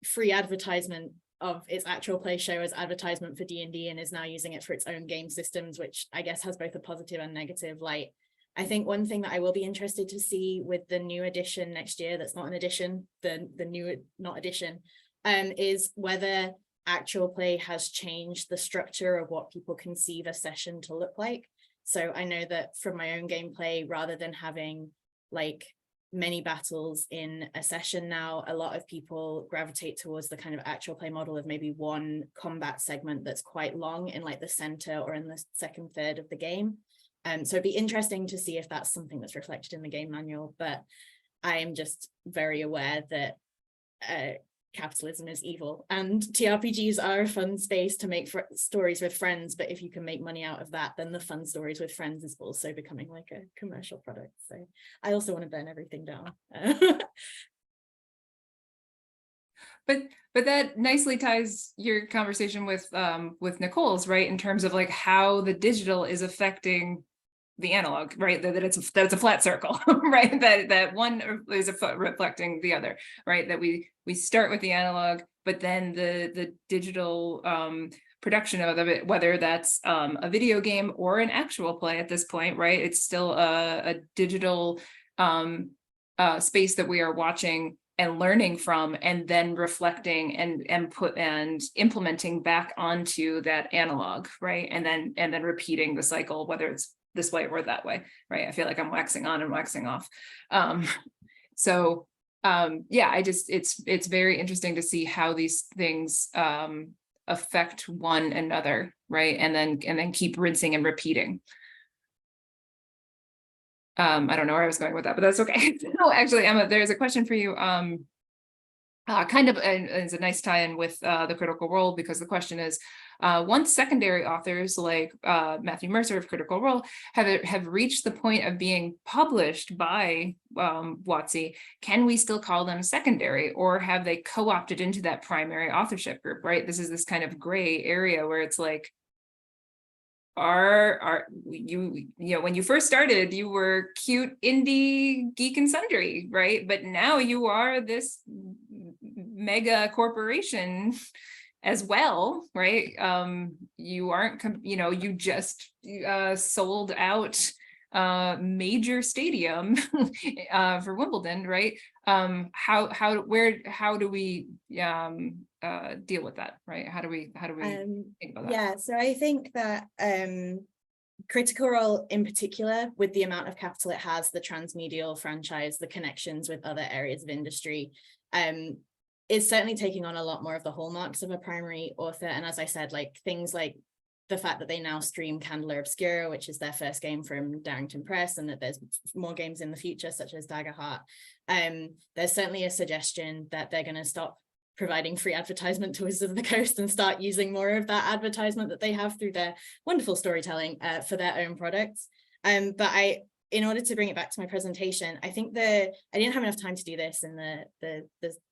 free advertisement of its actual play show as advertisement for D&D and is now using it for its own game systems, which I guess has both a positive and negative light. I think one thing that I will be interested to see with the new edition next year, that's not an edition, the new not edition, is whether actual play has changed the structure of what people conceive a session to look like. So I know that from my own gameplay, rather than having like many battles in a session now, a lot of people gravitate towards the kind of actual play model of maybe one combat segment that's quite long in like the center or in the second third of the game. So it'd be interesting to see if that's something that's reflected in the game manual, but I am just very aware that capitalism is evil, and TRPGs are a fun space to make stories with friends, but if you can make money out of that, then the fun stories with friends is also becoming like a commercial product. So I also want to burn everything down. But that nicely ties your conversation with Nicole's, right, in terms of like how the digital is affecting the analog, right? That it's a flat circle, right? That one is reflecting the other, right? That we start with the analog, but then the digital production of it, whether that's a video game or an actual play at this point, right? It's still a digital space that we are watching and learning from, and then reflecting and implementing back onto that analog, right? And then repeating the cycle, whether it's this way or that way, right? I feel like I'm waxing on and waxing off. So yeah, it's very interesting to see how these things affect one another, right? And then keep rinsing and repeating. I don't know where I was going with that, but that's okay. No, actually, Emma, there's a question for you. Kind of is a nice tie-in with the Critical Role, because the question is, once secondary authors like Matthew Mercer of Critical Role have reached the point of being published by WotC, can we still call them secondary, or have they co-opted into that primary authorship group, right? This is this kind of gray area where it's like, are you know, when you first started, you were cute indie geek and sundry, right? But now you are this mega corporation as well, right? You aren't, you know, you just sold out major stadium for Wimbledon, right? How do we deal with that, right? How do we think about that? Yeah, so I think that Critical Role in particular, with the amount of capital it has, the transmedial franchise, the connections with other areas of industry, is certainly taking on a lot more of the hallmarks of a primary author. And as I said, like things like the fact that they now stream Candela Obscura, which is their first game from Darrington Press, and that there's more games in the future, such as Daggerheart. There's certainly a suggestion that they're going to stop providing free advertisement to Wizards of the Coast and start using more of that advertisement that they have through their wonderful storytelling for their own products. But in order to bring it back to my presentation, I think I didn't have enough time to do this in the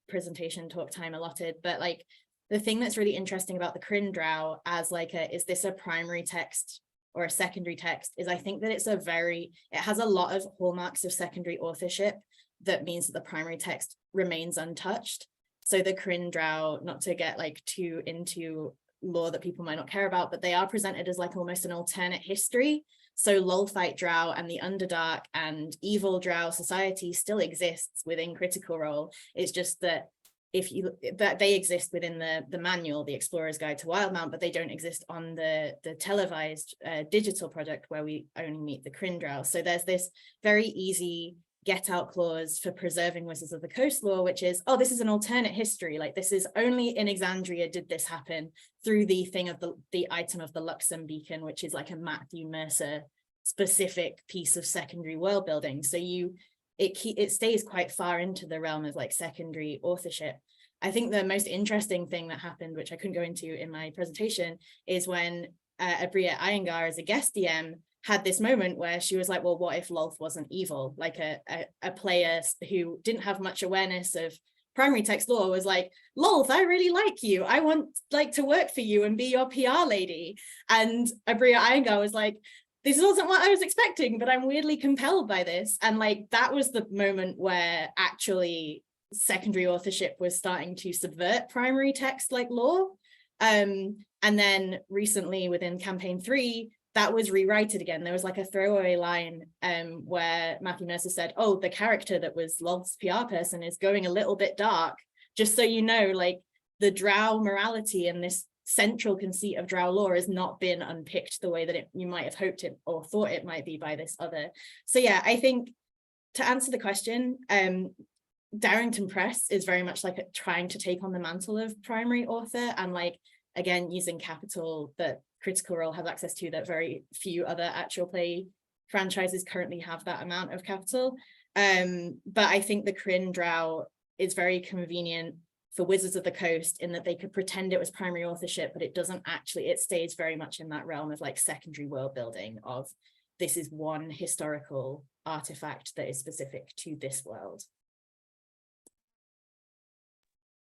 presentation talk time allotted, but like the thing that's really interesting about the Kryn Drow as like is this a primary text or a secondary text, is I think that it has a lot of hallmarks of secondary authorship that means that the primary text remains untouched. So the Kryn Drow, not to get like too into lore that people might not care about, but they are presented as like almost an alternate history. So Lolthite Drow and the Underdark and evil Drow society still exists within Critical Role. It's just that that they exist within the manual, the Explorer's Guide to Wildmount, but they don't exist on the televised digital product where we only meet the Kryn Drow. So there's this very easy get out clause for preserving Wizards of the Coast lore, which is, oh, this is an alternate history. Like this is only in Exandria did this happen through the thing of the item of the Luxem Beacon, which is like a Matthew Mercer specific piece of secondary world building. So it stays quite far into the realm of like secondary authorship. I think the most interesting thing that happened, which I couldn't go into in my presentation, is when Abria Iyengar as a guest DM had this moment where she was like, well, what if Lolth wasn't evil? Like a player who didn't have much awareness of primary text lore was like, Lolth, I really like you. I want like to work for you and be your PR lady. And Abria Iyengar was like, this wasn't what I was expecting, but I'm weirdly compelled by this. And like, that was the moment where actually secondary authorship was starting to subvert primary text like lore. And then recently within campaign 3, that was rewrited again. There was like a throwaway line where Matthew Mercer said, oh, the character that was Lolth's PR person is going a little bit dark. Just so you know, like the Drow morality and this central conceit of Drow lore has not been unpicked the way that you might have hoped it or thought it might be by this other. So yeah, I think to answer the question, Darrington Press is very much like trying to take on the mantle of primary author and like, again, using capital that Critical Role has access to that very few other actual play franchises currently have that amount of capital. But I think the Kryn Drow is very convenient for Wizards of the Coast in that they could pretend it was primary authorship, but it doesn't actually, it stays very much in that realm of like secondary world building of this is one historical artifact that is specific to this world.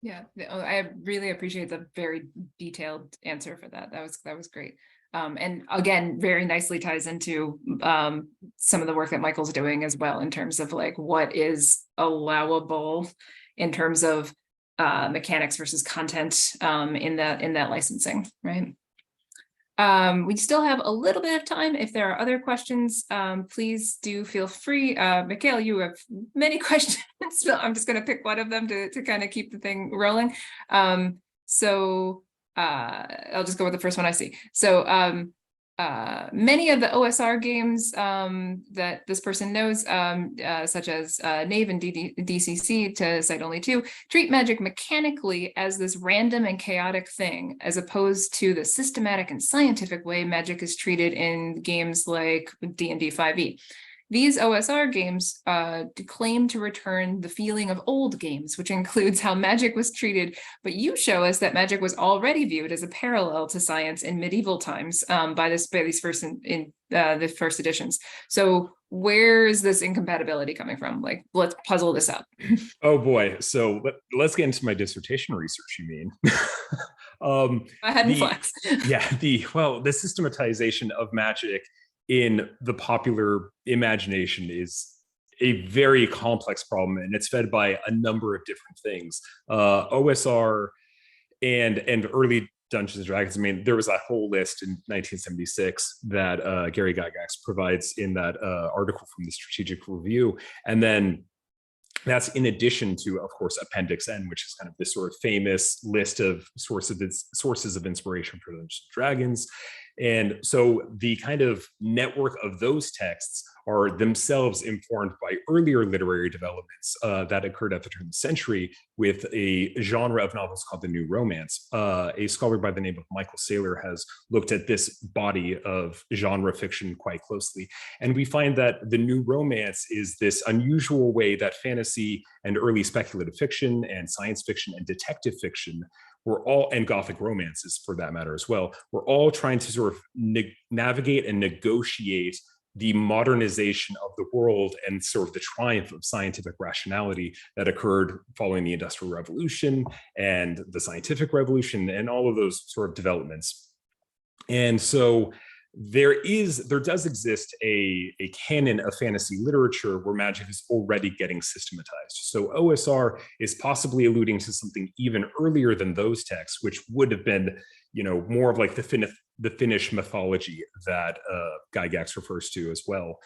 Yeah, I really appreciate the very detailed answer for that. That was great. And again, very nicely ties into some of the work that Michael's doing as well in terms of like what is allowable in terms of mechanics versus content in that licensing, right? We still have a little bit of time. If there are other questions, please do feel free. Mikael, you have many questions, so I'm just going to pick one of them to kind of keep the thing rolling. So I'll just go with the first one I see. So many of the OSR games that this person knows, such as Knave and DCC, to cite only two, treat magic mechanically as this random and chaotic thing, as opposed to the systematic and scientific way magic is treated in games like D&D 5e. These OSR games claim to return the feeling of old games, which includes how magic was treated, but you show us that magic was already viewed as a parallel to science in medieval times by these first in the first editions. So where is this incompatibility coming from? Like, let's puzzle this out. Oh boy, so let's get into my dissertation research, you mean? Go ahead and flex. Yeah, the systematization of magic in the popular imagination is a very complex problem, and it's fed by a number of different things. OSR and early Dungeons and Dragons. I mean, there was a whole list in 1976 that Gary Gygax provides in that article from the Strategic Review, and then that's in addition to, of course, Appendix N, which is kind of this sort of famous list of sources of inspiration for Dungeons and Dragons. And so the kind of network of those texts are themselves informed by earlier literary developments that occurred at the turn of the century with a genre of novels called the New Romance. A scholar by the name of Michael Saylor has looked at this body of genre fiction quite closely. And we find that the New Romance is this unusual way that fantasy and early speculative fiction and science fiction and detective fiction and Gothic romances for that matter as well, we're all trying to sort of navigate and negotiate the modernization of the world and sort of the triumph of scientific rationality that occurred following the Industrial Revolution and the Scientific Revolution and all of those sort of developments. And so there does exist a canon of fantasy literature where magic is already getting systematized. So OSR is possibly alluding to something even earlier than those texts, which would have been, more of like the Finnish mythology that Gygax refers to as well.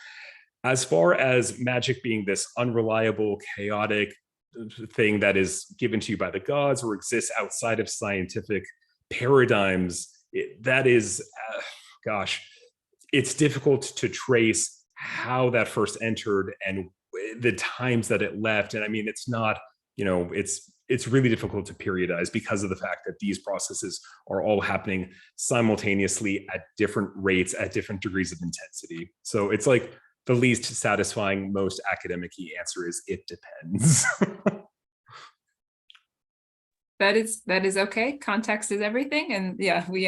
As far as magic being this unreliable, chaotic thing that is given to you by the gods or exists outside of scientific paradigms, that is... gosh, it's difficult to trace how that first entered and the times that it left. And I mean, it's not, it's really difficult to periodize because of the fact that these processes are all happening simultaneously at different rates, at different degrees of intensity. So it's like the least satisfying, most academic-y answer is it depends. That is okay. Context is everything. And yeah, we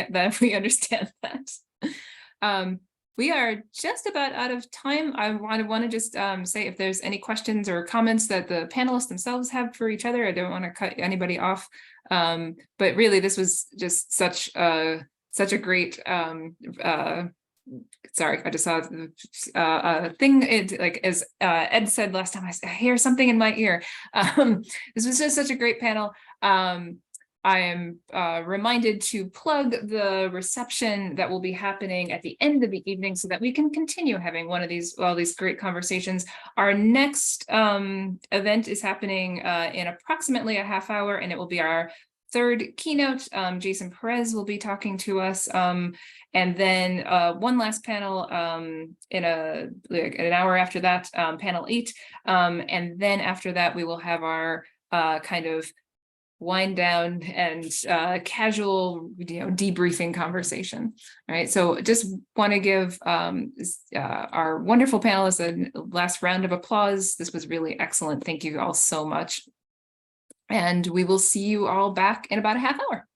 understand that. We are just about out of time. I want to just say if there's any questions or comments that the panelists themselves have for each other. I don't want to cut anybody off, but really this was just such a great. Sorry, I just saw a thing. As Ed said last time, I hear something in my ear. This was just such a great panel. I am reminded to plug the reception that will be happening at the end of the evening so that we can continue having all these great conversations. Our next event is happening in approximately a half hour, and it will be our third keynote. Jason Perez will be talking to us. And then one last panel in an hour after that, panel 8. And then after that, we will have our kind of wind down and casual, debriefing conversation. All right. So just want to give our wonderful panelists a last round of applause. This was really excellent. Thank you all so much. And we will see you all back in about a half hour.